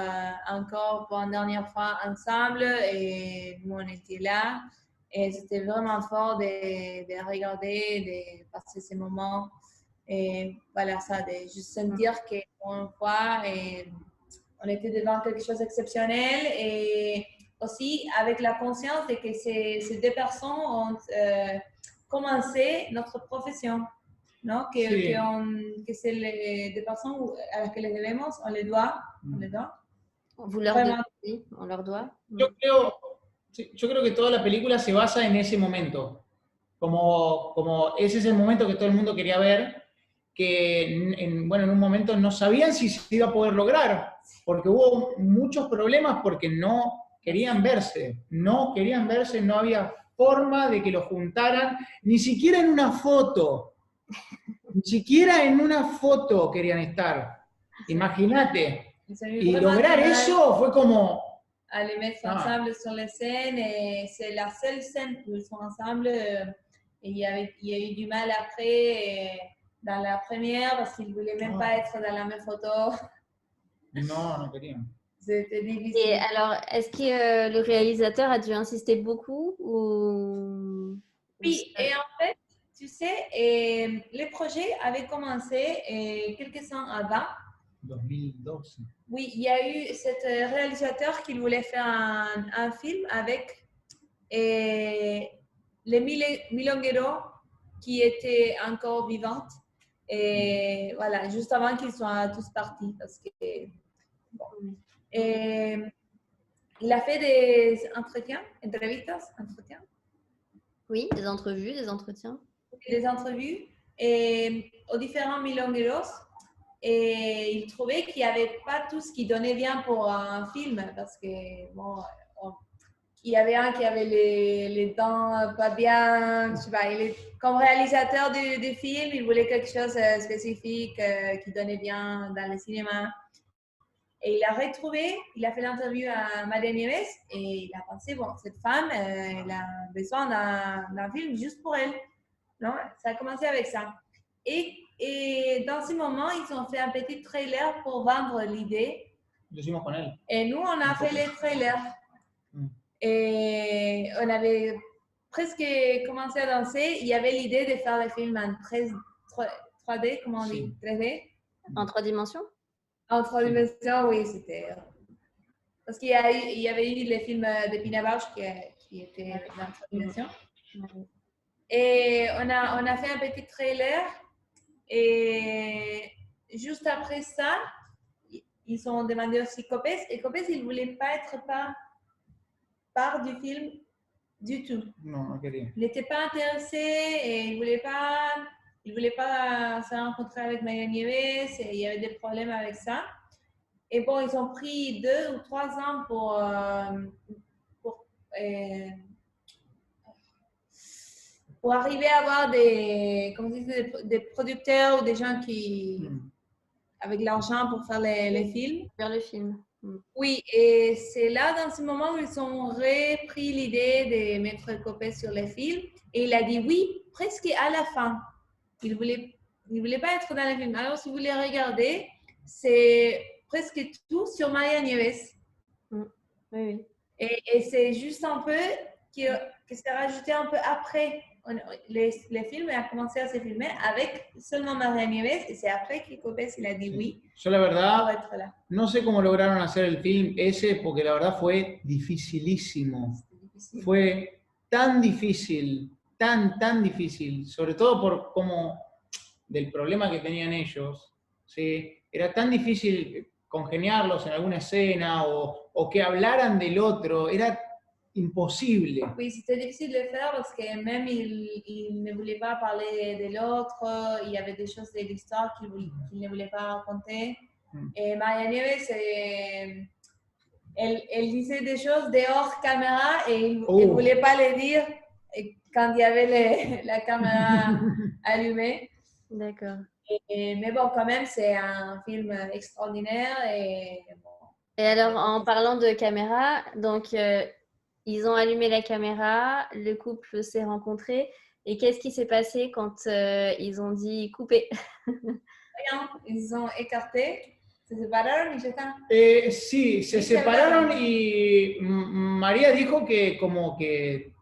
C: encore pour une dernière fois ensemble et nous on était là. Et c'était vraiment fort de regarder, de passer ces moments. Et voilà, ça, de juste sentir qu'une fois, on était devant quelque chose d'exceptionnel. Et aussi avec la conscience de que ces deux personnes ont commencé notre profession. ¿No? Que c'est les deux personnes à las que les debemos, on les doit.
A: Vous leur devez, on leur doit.
D: Yo creo que toda la película se basa en ese momento. Como ese es el momento que todo el mundo quería ver, que en un momento no sabían si se iba a poder lograr, porque hubo muchos problemas porque no querían verse, no había forma de que los juntaran, ni siquiera en una foto. Ni siquiera en una foto querían estar. Imagínate. Y lograr eso fue como
C: à les mettre ensemble sur les scènes. Et c'est la seule scène où ils sont ensemble. Et il y a eu du mal après dans la première parce qu'ils ne voulaient même pas être dans la même photo.
D: No querían.
C: C'était difficile.
A: Et alors, est-ce que le réalisateur a dû insister beaucoup ou...
C: Oui, et en fait, tu sais, le projet avait commencé quelques temps avant.
D: 2012.
C: Oui, il y a eu cet réalisateur qui voulait faire un film avec les milongueros qui étaient encore vivantes. Et voilà, juste avant qu'ils soient tous partis. Parce que, bon. Et il a fait des entretiens.
A: Oui, des entrevues, des entretiens.
C: Des entrevues aux différents milongueros. Et il trouvait qu'il n'y avait pas tout ce qui donnait bien pour un film. Parce que, bon, il y avait un qui avait les dents pas bien. Je sais pas, comme réalisateur du film, il voulait quelque chose de spécifique qui donnait bien dans le cinéma. Et il a retrouvé, il a fait l'interview à María Nieves et il a pensé, bon, cette femme, elle a besoin d'un film juste pour elle. Non, ça a commencé avec ça. Et dans ce moment, ils ont fait un petit trailer pour vendre l'idée. Et nous, on a fait les trailers. Et on avait presque commencé à danser. Il y avait l'idée de faire le film en 3D, comment on dit, 3D.
A: En 3 dimensions?
C: En 3 dimensions, oui, c'était... Parce qu'il y avait eu les films de Pina Bausch qui étaient dans 3 dimensions. Et on a fait un petit trailer. Et juste après ça, ils ont demandé aussi Copes. Et Copes, il ne voulait pas être part du film du tout.
D: No quería.
C: Il n'était pas intéressé et il ne voulait pas se rencontrer avec María Nieves et il y avait des problèmes avec ça. Et bon, ils ont pris 2 ou 3 ans pour arriver à avoir des producteurs ou des gens qui avec l'argent pour faire les films.
A: Faire le film.
C: Oui, et c'est là, dans ce moment, où ils ont repris l'idée de mettre Copes sur les films. Et il a dit oui, presque à la fin. Il ne voulait pas être dans les films. Alors, si vous voulez regarder, c'est presque tout sur María Nieves.
A: Oui.
C: Et c'est juste un peu que c'est rajouté un peu après. Les films ont commencé à se filmer avec seulement María Nieves et c'est après que Copes il a dit oui.
D: Yo la verdad no sé cómo lograron hacer el film ese porque la verdad fue dificilísimo. Fue tan difícil, tan difícil, sobre todo por cómo del problema que tenían ellos, ¿sí? Era tan difícil congeniarlos en alguna escena o que hablaran del otro, era impossible.
C: Oui, c'était difficile de le faire parce que même il ne voulait pas parler de l'autre, il y avait des choses de l'histoire qu'il ne voulait pas raconter. Et María Nieves, elle disait des choses dehors caméra et il ne voulait pas les dire quand il y avait la caméra allumée.
A: D'accord.
C: Mais bon, quand même, c'est un film extraordinaire. Et
A: alors, en parlant de caméra, donc... ils ont allumé la caméra, le couple s'est rencontré. Et qu'est-ce qui s'est passé quand ils ont dit couper?
C: Rien, ils ont écarté, se separaron y ya está.
D: Sí, se separaron y María dijo que como que,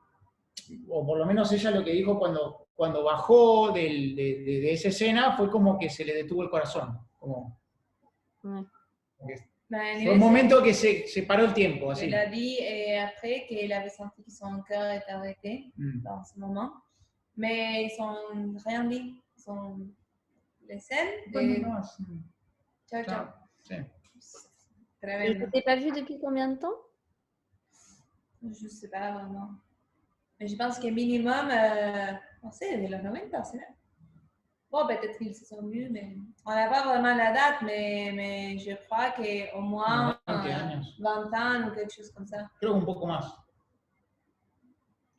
D: o por lo menos ella lo que dijo cuando bajó de esa escena fue como que se le detuvo el corazón. Como, fue un momento que se paró el tiempo, así.
C: Elle a dit après qu'elle avait senti que son cœur était arrêté dans ce moment. Mais ils n'ont rien dit. Ils ont les scènes de... Ciao, ciao.
D: Sí.
A: Ils ne s'étaient pas vus depuis combien de temps?
C: Je ne sais pas vraiment. Mais je pense que minimum, c'est de los 90, c'est vrai. Bon, peut-être qu'ils se sont vus, mais on n'a pas vraiment la date, mais je crois qu'au moins 20 ans ou quelque chose comme ça.
D: Creo que un poco más.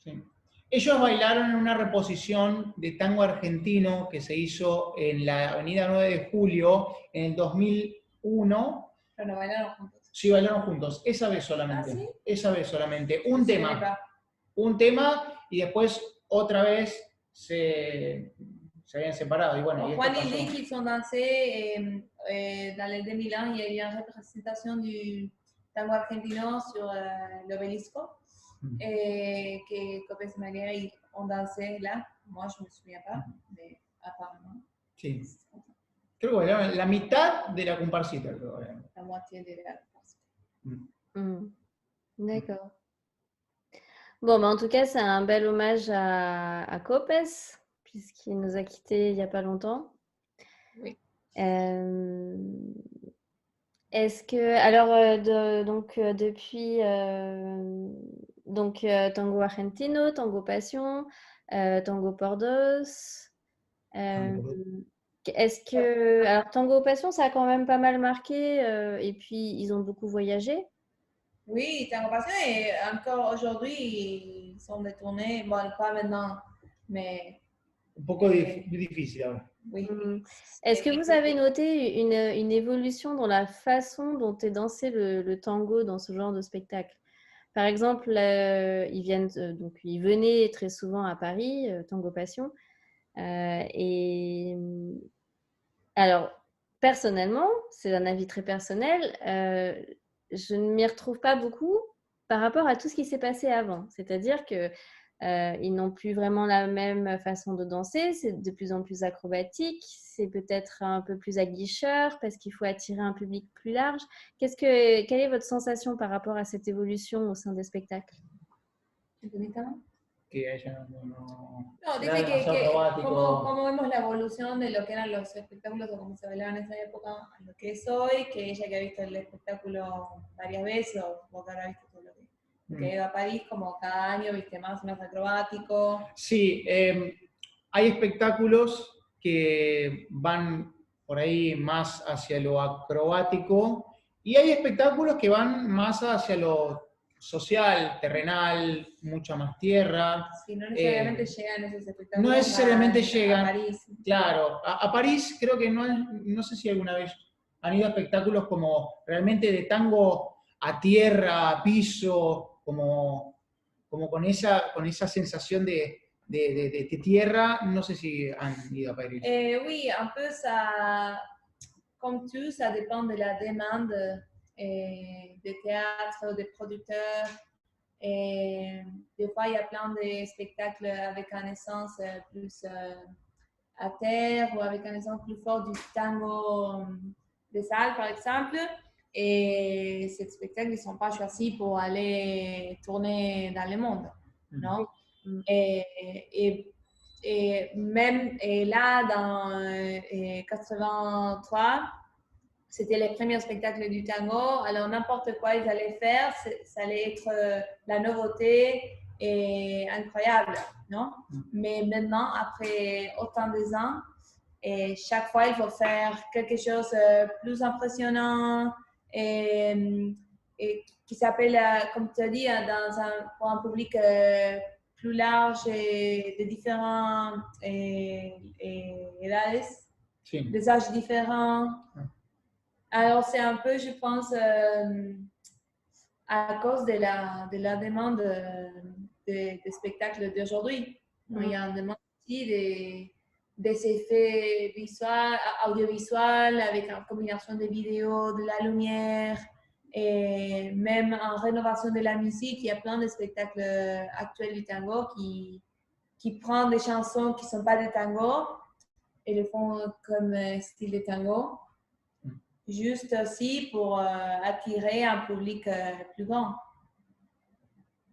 D: Sí. Ellos bailaron en una reposición de tango argentino que se hizo en la Avenida 9 de Julio en el 2001.
C: Pero no bailaron juntos.
D: Sí, bailaron juntos, esa vez solamente.
C: ¿Ah, sí?
D: Esa vez solamente.
C: Je savais pas.
D: Un tema y después otra vez se habían separado. Y bueno, y esto
C: Juan y
D: pasó.
C: Lick, ils sont dansés dans les 2001, il y a eu une représentation du tango argentino sur l'obélisco et que Copes Maria ils ont dansé là. Moi, je ne me souviens pas, mais apparemment.
D: Sí. Creo que bailaron la mitad de la comparsita. Creo que bailaron.
C: La moitié de la
A: D'accord. Bon, en tout cas, c'est un bel hommage à Copes, puisqu'il nous a quittés il n'y a pas longtemps.
C: Oui.
A: Est-ce que, alors, depuis Tango Argentino, Tango Passion, Tango Pordos, est-ce que, alors Tango Passion, ça a quand même pas mal marqué, et puis ils ont beaucoup voyagé.
C: Oui, Tango Passion, et encore aujourd'hui, ils sont détournés, bon, pas maintenant, mais...
D: Un poco difficile ahora.
C: Oui.
A: Est-ce que vous avez noté une évolution dans la façon dont est dansé le tango dans ce genre de spectacle? Par exemple, ils venaient très souvent à Paris, Tango Passion, et alors personnellement, c'est un avis très personnel, je ne m'y retrouve pas beaucoup par rapport à tout ce qui s'est passé avant. C'est-à-dire que ils n'ont plus vraiment la même façon de danser, c'est de plus en plus acrobatique, c'est peut-être un peu plus aguicheur parce qu'il faut attirer un public plus large. Quelle est votre sensation par rapport à cette évolution au sein des spectacles?
D: Que ella no
C: No, dice que cómo vemos la evolución de lo que eran los espectáculos o cómo se bailaban en esa época a lo que es hoy, que ella que ha visto el espectáculo varias veces, o vos que habrás visto todo lo que he ido a París, como cada año viste más acrobático.
D: Sí, hay espectáculos que van por ahí más hacia lo acrobático y hay espectáculos que van más hacia lo social, terrenal, mucha más tierra.
C: Sí, no necesariamente llegan esos espectáculos.
D: No necesariamente llegan.
C: A París.
D: Claro, a París creo que no sé si alguna vez han ido a espectáculos como realmente de tango a tierra, a piso, como con esa sensación de tierra. No sé si han ido a París.
C: Oui, un peu ça, comme tout, ça dépend de la demande des théâtres, des producteurs. Et des fois, il y a plein de spectacles avec un essence plus à terre ou avec un essence plus fort du tango de salle, par exemple. Et ces spectacles ne sont pas choisis pour aller tourner dans le monde, non? Et même là, dans 83, c'était les premiers spectacles du tango. Alors, n'importe quoi ils allaient faire, ça allait être la nouveauté et incroyable, non? Mais maintenant, après autant de ans, et chaque fois, il faut faire quelque chose de plus impressionnant et qui s'appelle, comme tu as dit, pour un public plus large et de différents edades,
D: Sí.
C: des âges différents. Alors, c'est un peu, je pense, à cause de la demande des spectacles d'aujourd'hui. Il y a une demande aussi des effets visuels, audiovisuels, avec une combinaison de vidéos, de la lumière, et même en rénovation de la musique. Il y a plein de spectacles actuels du tango qui prennent des chansons qui ne sont pas de tango et le font comme style de tango. Juste aussi pour attirer un public plus grand.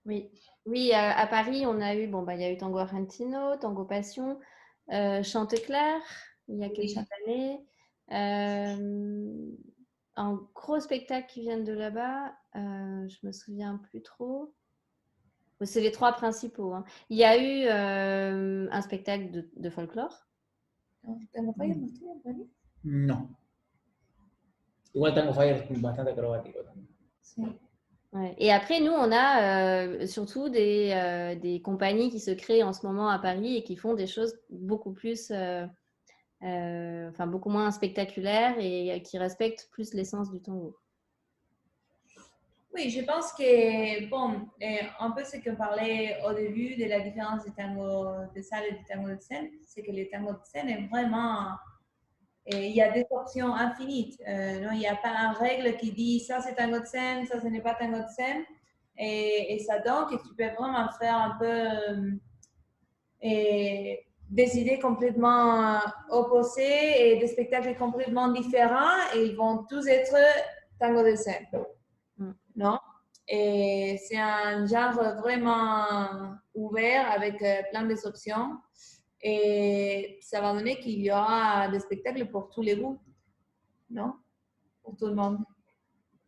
A: Oui, à Paris, on a eu, il y a eu Tango Argentino, Tango Passion, Chanteclair, il y a quelques années. Un gros spectacle qui vient de là-bas, je me souviens plus trop. C'est les trois principaux. Hein. Il y a eu un spectacle de folklore.
D: No. Igual Tango Fire es bastante acrobático también.
C: Sí.
A: Ouais. Et après, nous, on a surtout des compagnies qui se créent en ce moment à Paris et qui font des choses beaucoup plus, beaucoup moins spectaculaires et qui respectent plus l'essence du tango.
C: Oui, je pense que, bon, un peu ce qu'on parlait au début de la différence du tango de salle et du tango de scène, c'est que le tango de scène est vraiment, il y a des options infinies. Non, il n'y a pas une règle qui dit ça c'est tango de scène, ça ce n'est pas tango de scène. Et ça donne que tu peux vraiment faire un peu des idées complètement opposées et des spectacles complètement différents et ils vont tous être tango de scène. Non? Et c'est un genre vraiment ouvert avec plein d'options. Et ça va donner qu'il y aura des spectacles pour tous les goûts, non? Pour tout le monde.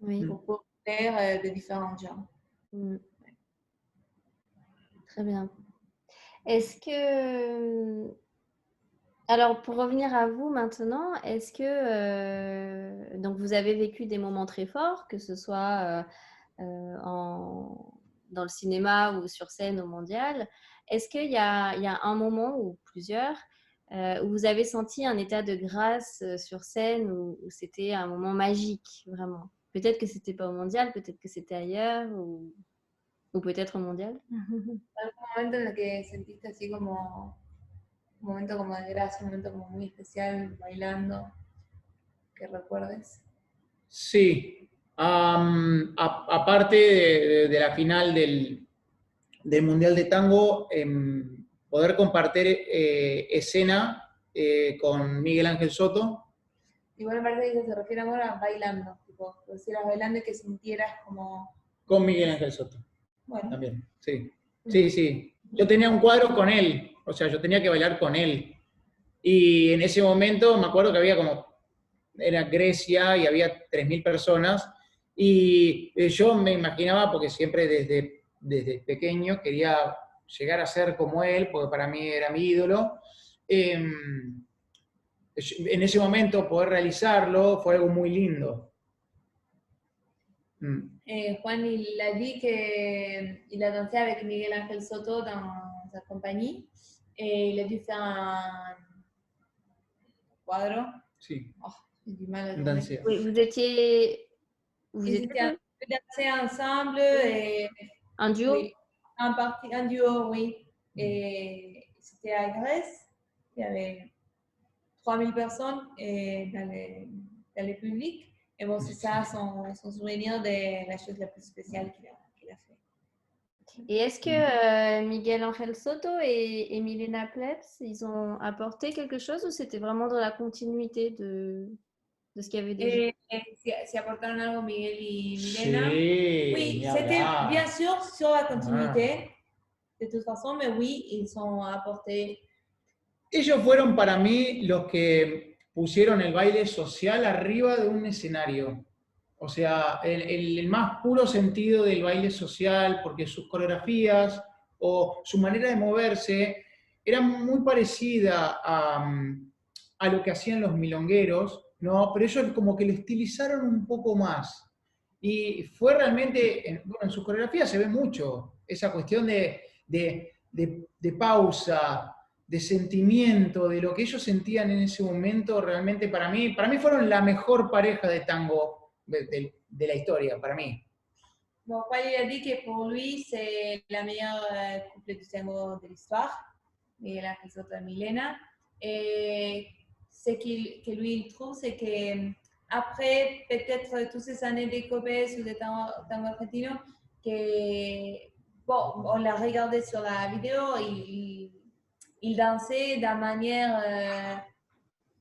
A: Oui.
C: Pour faire de différents genres.
A: Très bien. Est-ce que... Alors, pour revenir à vous maintenant, est-ce que donc vous avez vécu des moments très forts, que ce soit dans le cinéma ou sur scène au mondial. Est-ce qu'il y a un moment ou plusieurs où vous avez senti un état de grâce sur scène où c'était un moment magique, vraiment? Peut-être que c'était pas au mondial, peut-être que c'était ailleurs ou peut-être au mondial.
C: ¿Algún momento en el que sentiste así como un momento como de gracia, un momento como muy especial, bailando, que recuerdes?
D: Sí. Aparte de la final del Mundial de Tango, poder compartir escena con Miguel Ángel Soto.
C: Igual me parece que se refiere ahora a bailando, tipo, que hicieras bailando y que sintieras como...
D: Con Miguel Ángel Soto.
C: Bueno.
D: También, sí. Sí, sí. Yo tenía un cuadro con él, o sea, yo tenía que bailar con él. Y en ese momento me acuerdo que había era Grecia y había 3.000 personas. Y yo me imaginaba, porque siempre desde pequeño quería llegar a ser como él, porque para mí era mi ídolo. En ese momento poder realizarlo fue algo muy lindo.
C: Juan, il a dit qu'il a dansé avec Miguel Ángel Soto dans sa compagnie et il a dû faire un quadro.
D: Sí.
C: Oh, j'ai du mal à
D: Danser.
A: Oui, vous étiez
C: dansé ensemble et
A: un duo?
C: Oui, un duo, oui. Et c'était à Grèce. Il y avait 3000 personnes dans le public. Et bon, c'est ça son souvenir de la chose la plus spéciale qu'il a fait.
A: Et est-ce que Miguel Ángel Soto et Milena Plebs, ils ont apporté quelque chose ou c'était vraiment dans la continuité de ce qu'il y avait déjà?
C: Si aportaron algo Miguel y Milena.
D: Sí,
C: Oui, c'était bien sûr sur la continuité, de toute façon, mais oui, ils ont apporté.
D: Ellos fueron para mí los que pusieron el baile social arriba de un escenario. O sea, el más puro sentido del baile social, porque sus coreografías o su manera de moverse era muy parecida a lo que hacían los milongueros, ¿no? Pero ellos como que lo estilizaron un poco más. Y fue realmente, bueno, en sus coreografías se ve mucho esa cuestión de pausa, de sentimiento, de lo que ellos sentían en ese momento. Realmente para mí fueron la mejor pareja de tango de la historia, para mí.
C: Bon, Juan il a dit que pour lui, c'est la meilleure couple du tango de l'histoire, Miguel Ángel Soto et Milena. Et ce que lui il trouve, c'est que après peut-être toutes ces années de copes ou de tango argentino, que bon, on l'a regardé sur la vidéo, il dansait d'une manière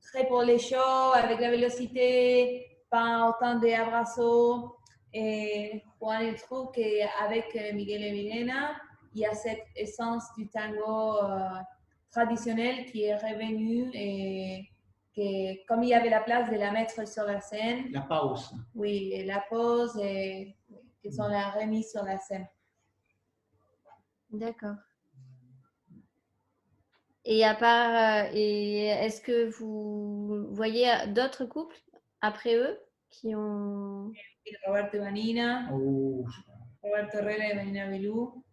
C: très pour les shows, avec la vélocité, pas autant d'abrazos. Et Juan, il trouve qu'avec Miguel et Milena, il y a cette essence du tango traditionnel qui est revenue et que, comme il y avait la place de la mettre sur la scène.
D: La pause.
C: Oui, et la pause, et qu'ils ont la remise sur la scène.
A: D'accord. Et à part, et est-ce que vous voyez d'autres couples après eux qui ont...
C: Roberto y Vanina, Roberto Herrera y Vanina Bilú.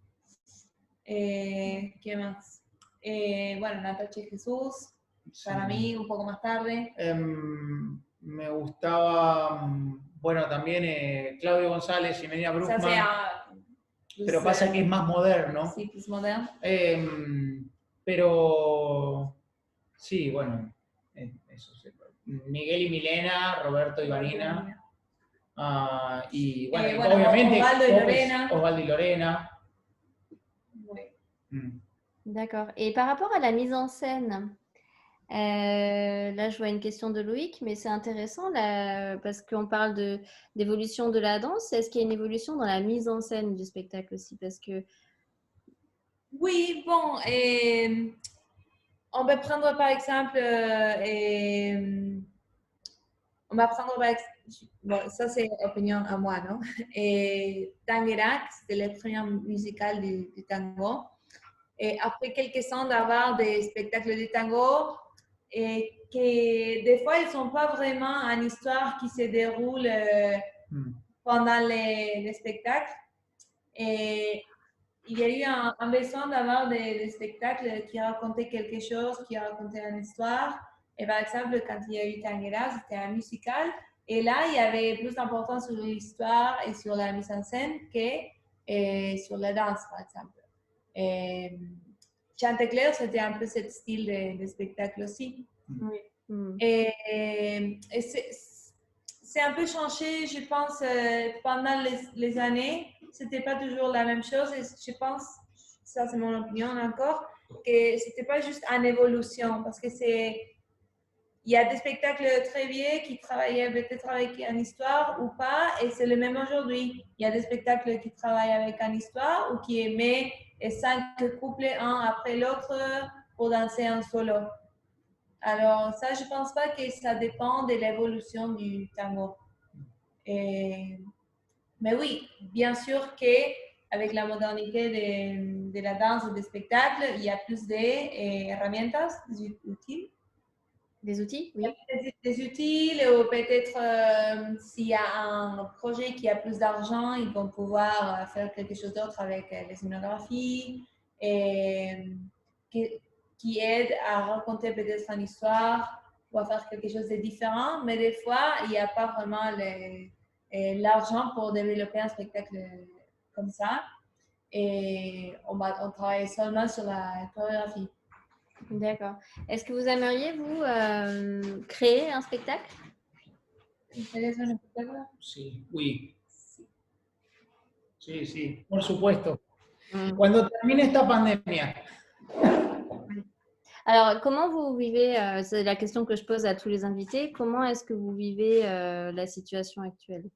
C: ¿Qué más? Bueno, Natacha y Jesús, para mí un poco más tarde.
D: Me gustaba, bueno, también Claudio González y Media
C: Ça,
D: Brugman,
C: plus,
D: pero pasa que es más moderno.
C: Sí, plus moderne.
D: Pero sí, bueno, eso. Miguel y Milena, Roberto y Vanina. Y bueno,
C: bueno,
D: obviamente
C: Osvaldo y Lorena.
D: Osvaldo y Lorena.
C: Oui.
A: D'accord. Et par rapport à la mise en scène, là, je vois une question de Loïc, mais c'est intéressant là, parce qu'on parle d'évolution de la danse. Est-ce qu'il y a une évolution dans la mise en scène du spectacle aussi? Parce que...
C: Oui, bon, on va prendre par exemple, on va prendre par exemple, bon, ça c'est opinion à moi, non? Et Tanguera, c'était le premier musical du tango. Et après quelques ans d'avoir des spectacles de tango, et que des fois, ils ne sont pas vraiment une histoire qui se déroule pendant les spectacles. Et il y a eu un besoin d'avoir des spectacles qui racontaient quelque chose, qui racontaient une histoire. Et par exemple, quand il y a eu Tanguera, c'était un musical. Et là, il y avait plus d'importance sur l'histoire et sur la mise en scène que sur la danse, par exemple. Et Chantecler, c'était un peu ce style de spectacle aussi.
A: Oui.
C: Et c'est un peu changé, je pense, pendant les années. C'était pas toujours la même chose. Et je pense, ça c'est mon opinion encore, que c'était pas juste une évolution, parce que il y a des spectacles très vieux qui travaillaient peut-être avec une histoire ou pas, et c'est le même aujourd'hui. Il y a des spectacles qui travaillent avec une histoire ou qui aimaient 5 couples un après l'autre pour danser en solo. Alors ça, je pense pas que ça dépend de l'évolution du tango. Mais oui, bien sûr qu'avec la modernité de la danse et des spectacles, il y a plus d'herramientas, des outils.
A: Des outils, oui.
C: Des outils, ou peut-être s'il y a un projet qui a plus d'argent, ils vont pouvoir faire quelque chose d'autre avec les scénographies et qui aide à raconter peut-être une histoire ou à faire quelque chose de différent. Mais des fois, il n'y a pas vraiment l'argent pour développer un spectacle comme ça. Et on travaille seulement sur la chorégraphie.
A: D'accord. Est-ce que vous aimeriez, vous, créer un spectacle?
D: Sí, oui. Sí, sí, por supuesto. Cuando termine esta pandemia.
A: Alors, comment vous vivez, c'est la question que je pose à tous les invités, comment est-ce que vous vivez la situation actuelle?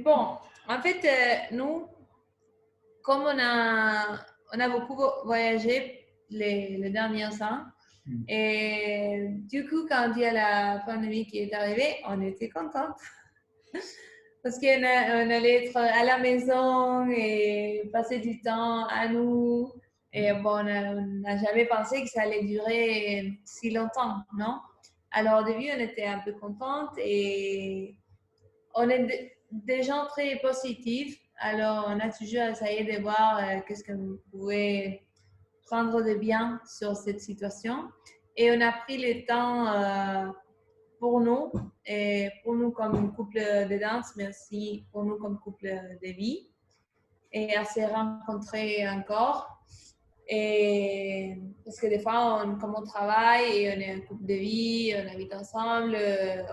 C: Bon, en fait, nous, comme on a beaucoup voyagé les derniers ans, et du coup, quand il y a la pandémie qui est arrivée, on était contents. Parce qu'on allait être à la maison et passer du temps à nous. Et bon, on n'a jamais pensé que ça allait durer si longtemps, non? Alors au début, on était un peu contentes et on est des gens très positifs. Alors on a toujours essayé de voir qu'est-ce que vous pouvez prendre de bien sur cette situation. Et on a pris le temps pour nous, et pour nous comme couple de danse, mais aussi pour nous comme couple de vie, et à se rencontrer encore. Et parce que des fois, comme on travaille et on est un couple de vie, on habite ensemble,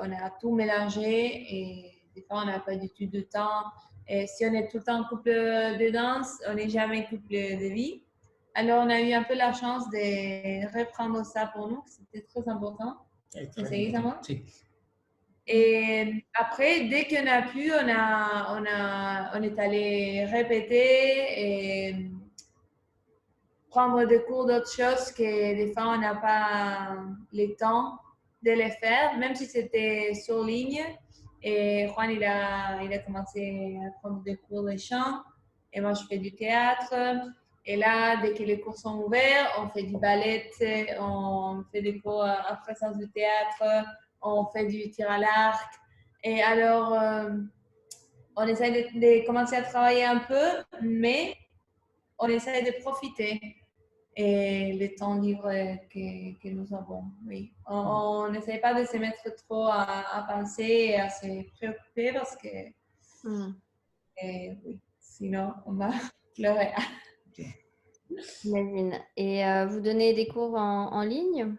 C: on a tout mélangé et des fois, on n'a pas du tout de temps. Et si on est tout le temps couple de danse, on n'est jamais couple de vie. Alors, on a eu un peu la chance de reprendre ça pour nous, c'était très important. C'est ça,
D: Sí.
C: Et après, dès qu'on a pu, on est allé répéter et prendre des cours d'autres choses que des fois on n'a pas le temps de les faire, même si c'était sur ligne. Et Juan, il a commencé à prendre des cours de chant et moi, je fais du théâtre. Et là, dès que les cours sont ouverts, on fait du ballet, on fait des cours en présence du théâtre, on fait du tir à l'arc. Et alors, on essaie de commencer à travailler un peu, mais on essaie de profiter. et le temps libre que nous avons. Oui. On n'essaie pas de se mettre trop à penser et à se préoccuper parce que oui, sinon on va pleurer.
A: J'imagine. Et vous donnez des cours en ligne?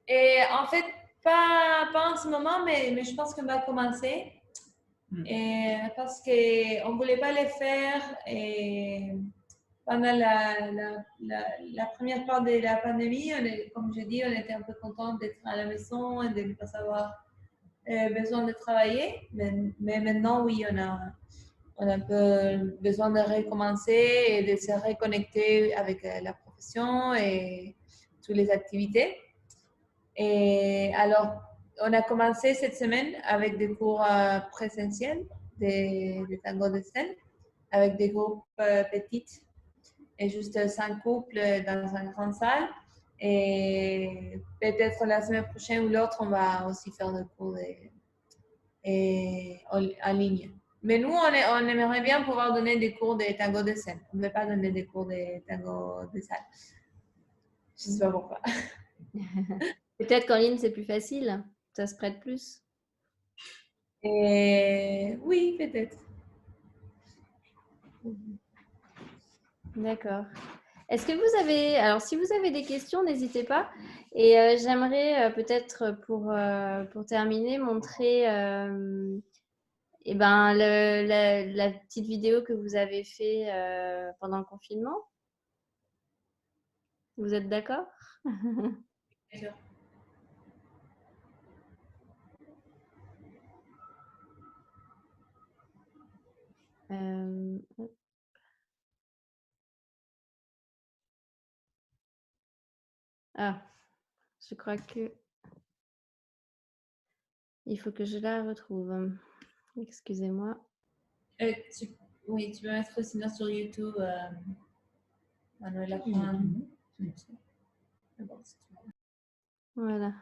C: Et en fait, pas en ce moment, mais je pense qu'on va commencer. Et parce qu'on ne voulait pas les faire pendant la première part de la pandémie. Comme je dis, on était un peu contents d'être à la maison et de ne pas avoir besoin de travailler. Mais maintenant, oui, on a un peu besoin de recommencer et de se reconnecter avec la profession et toutes les activités. Et alors, on a commencé cette semaine avec des cours présentiels de tango de scène, avec des groupes petits et juste 5 couples dans une grande salle. Et peut-être la semaine prochaine ou l'autre, on va aussi faire des cours en ligne. Mais nous, on aimerait bien pouvoir donner des cours de tango de scène. On ne veut pas donner des cours de tango de salle. Je ne sais pas pourquoi.
A: Peut-être qu'en ligne, c'est plus facile. Ça se prête plus.
C: Oui, peut-être.
A: D'accord. Est-ce que vous avez... Alors, si vous avez des questions, n'hésitez pas. Et j'aimerais peut-être, pour terminer, montrer la petite vidéo que vous avez fait pendant le confinement. Vous êtes d'accord?
C: Bien sûr.
A: Ah, je crois que il faut que je la retrouve. Excusez-moi.
C: Oui, tu peux mettre sinon sur YouTube Manuela Juan.
A: Voilà.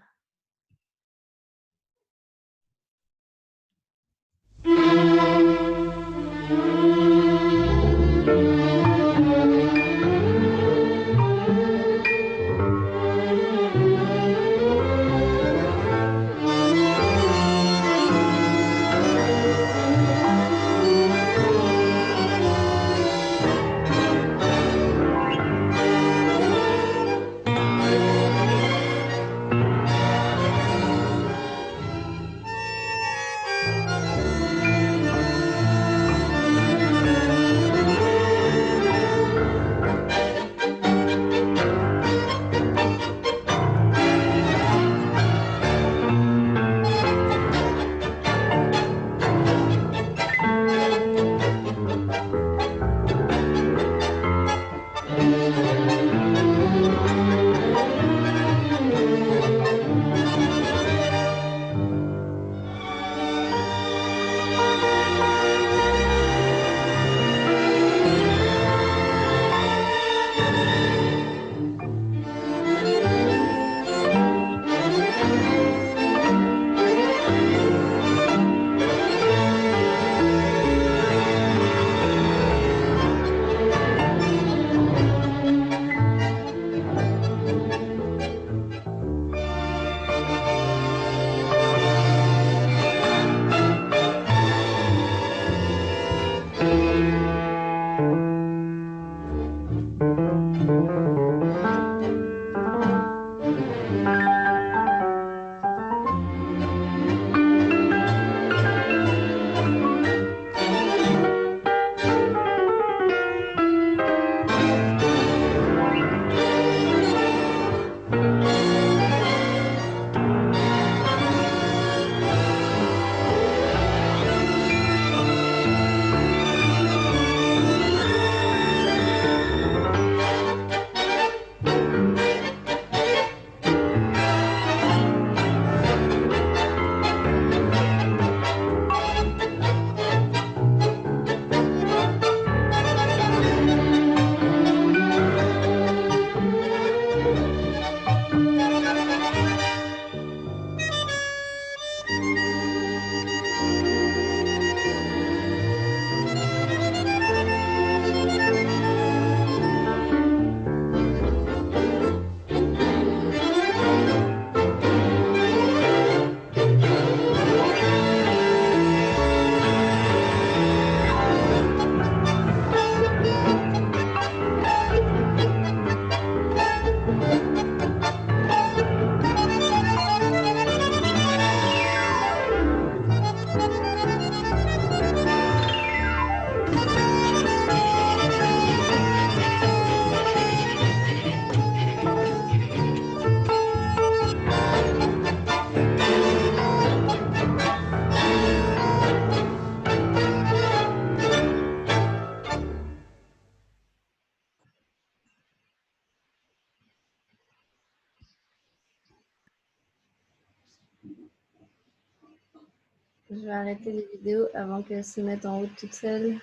A: Je vais arrêter les vidéos avant qu'elles se mettent en route toutes seules.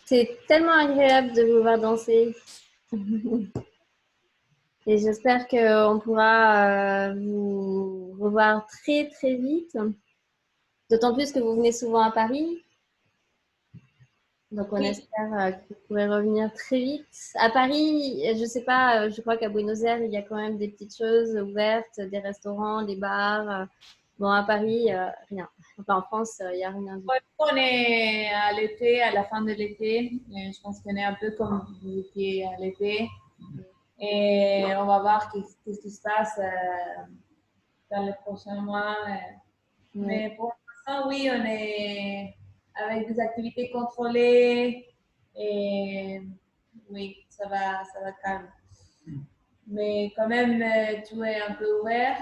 A: C'est tellement agréable de vous voir danser. Et j'espère qu'on pourra vous revoir très très vite. D'autant plus que vous venez souvent à Paris. Donc on espère que vous pourrez revenir très vite. À Paris, je ne sais pas, je crois qu'à Buenos Aires, il y a quand même des petites choses ouvertes, des restaurants, des bars. Bon, à Paris, rien. Enfin, en France, il n'y a rien du tout.
C: On est à l'été, à la fin de l'été. Je pense qu'on est un peu comme vous étiez à l'été. Et on va voir qu'est-ce qui se passe dans les prochains mois. Mais pour l'instant, oui, on est avec des activités contrôlées. Et oui, ça va calme. Mais quand même, tout est un peu ouvert.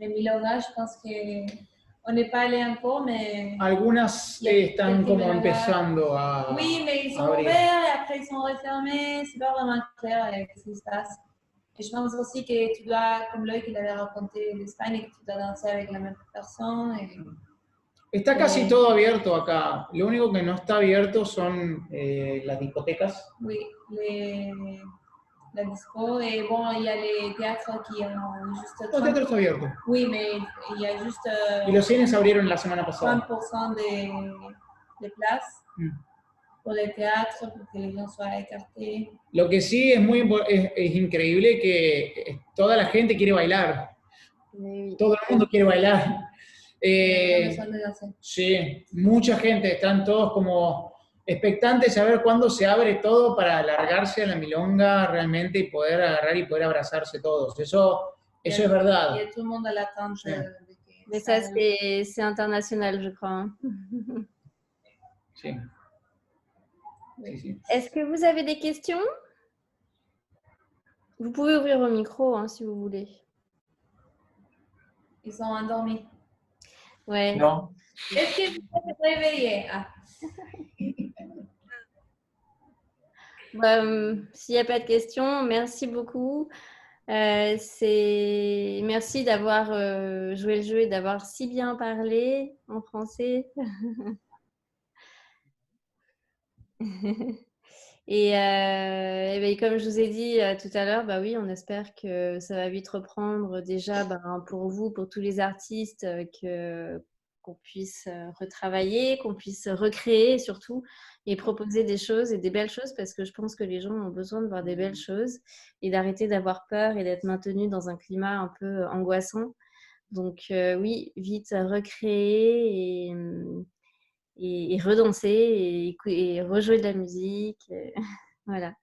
C: Les milongas, je pense qu'on n'est pas allé encore, mais...
D: Algunas están como empezando a...
C: Oui, mais ils sont ouverts et après ils sont refermés. C'est pas vraiment clair ce qui se passe. Et je pense aussi que tu dois, comme Loïc il avait raconté l'Espagne, que tu dois danser avec la même personne.
D: Está casi todo abierto acá. Lo único que no está abierto son las discotecas.
C: Oui, la disco. Et bon, il y a les théâtres qui ont juste...
D: Los teatros están abiertos.
C: Oui, mais il y a juste...
D: Y los cines abrieron la semana pasada.
C: 30% de places pour les théâtres, pour que les gens soient écartés.
D: Lo que sí es es increíble que toda la gente quiere bailar. Todo el mundo quiere bailar. Sí, mucha gente, están todos como expectantes a ver cuándo se abre todo para alargarse a la milonga realmente y poder agarrar y poder abrazarse todos. Eso es verdad.
C: Il y a tout le monde à l'attente.
D: Sí.
A: Mais ça, c'est international, je crois.
D: Sí. Sí, sí.
A: Est-ce que vous avez des questions? Vous pouvez ouvrir vos micros hein, si vous voulez.
C: Ils sont endormis.
A: Ouais.
F: Non.
C: Est-ce que vous êtes réveillés?
A: S'il n'y a pas de questions, merci beaucoup. Merci d'avoir joué le jeu et d'avoir si bien parlé en français. Et comme je vous ai dit tout à l'heure, bah oui, on espère que ça va vite reprendre déjà pour vous, pour tous les artistes, qu'on puisse retravailler, qu'on puisse recréer surtout et proposer des choses et des belles choses parce que je pense que les gens ont besoin de voir des belles choses et d'arrêter d'avoir peur et d'être maintenus dans un climat un peu angoissant. Donc oui, vite recréer et redanser et rejouer de la musique. Voilà.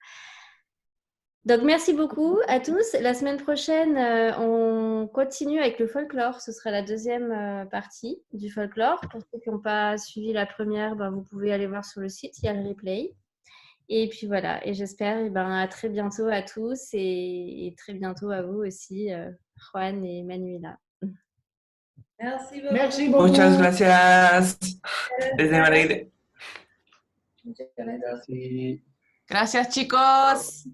A: Donc, merci beaucoup à tous. La semaine prochaine, on continue avec le folklore. Ce sera la deuxième partie du folklore. Pour ceux qui n'ont pas suivi la première, vous pouvez aller voir sur le site, il y a le replay. Et puis voilà, et j'espère à très bientôt à tous et très bientôt à vous aussi, Juan et Manuela.
C: Merci beaucoup.
D: Merci beaucoup.
F: Muchas gracias. Desde Madrid.
C: Muchas gracias.
F: Gracias, chicos.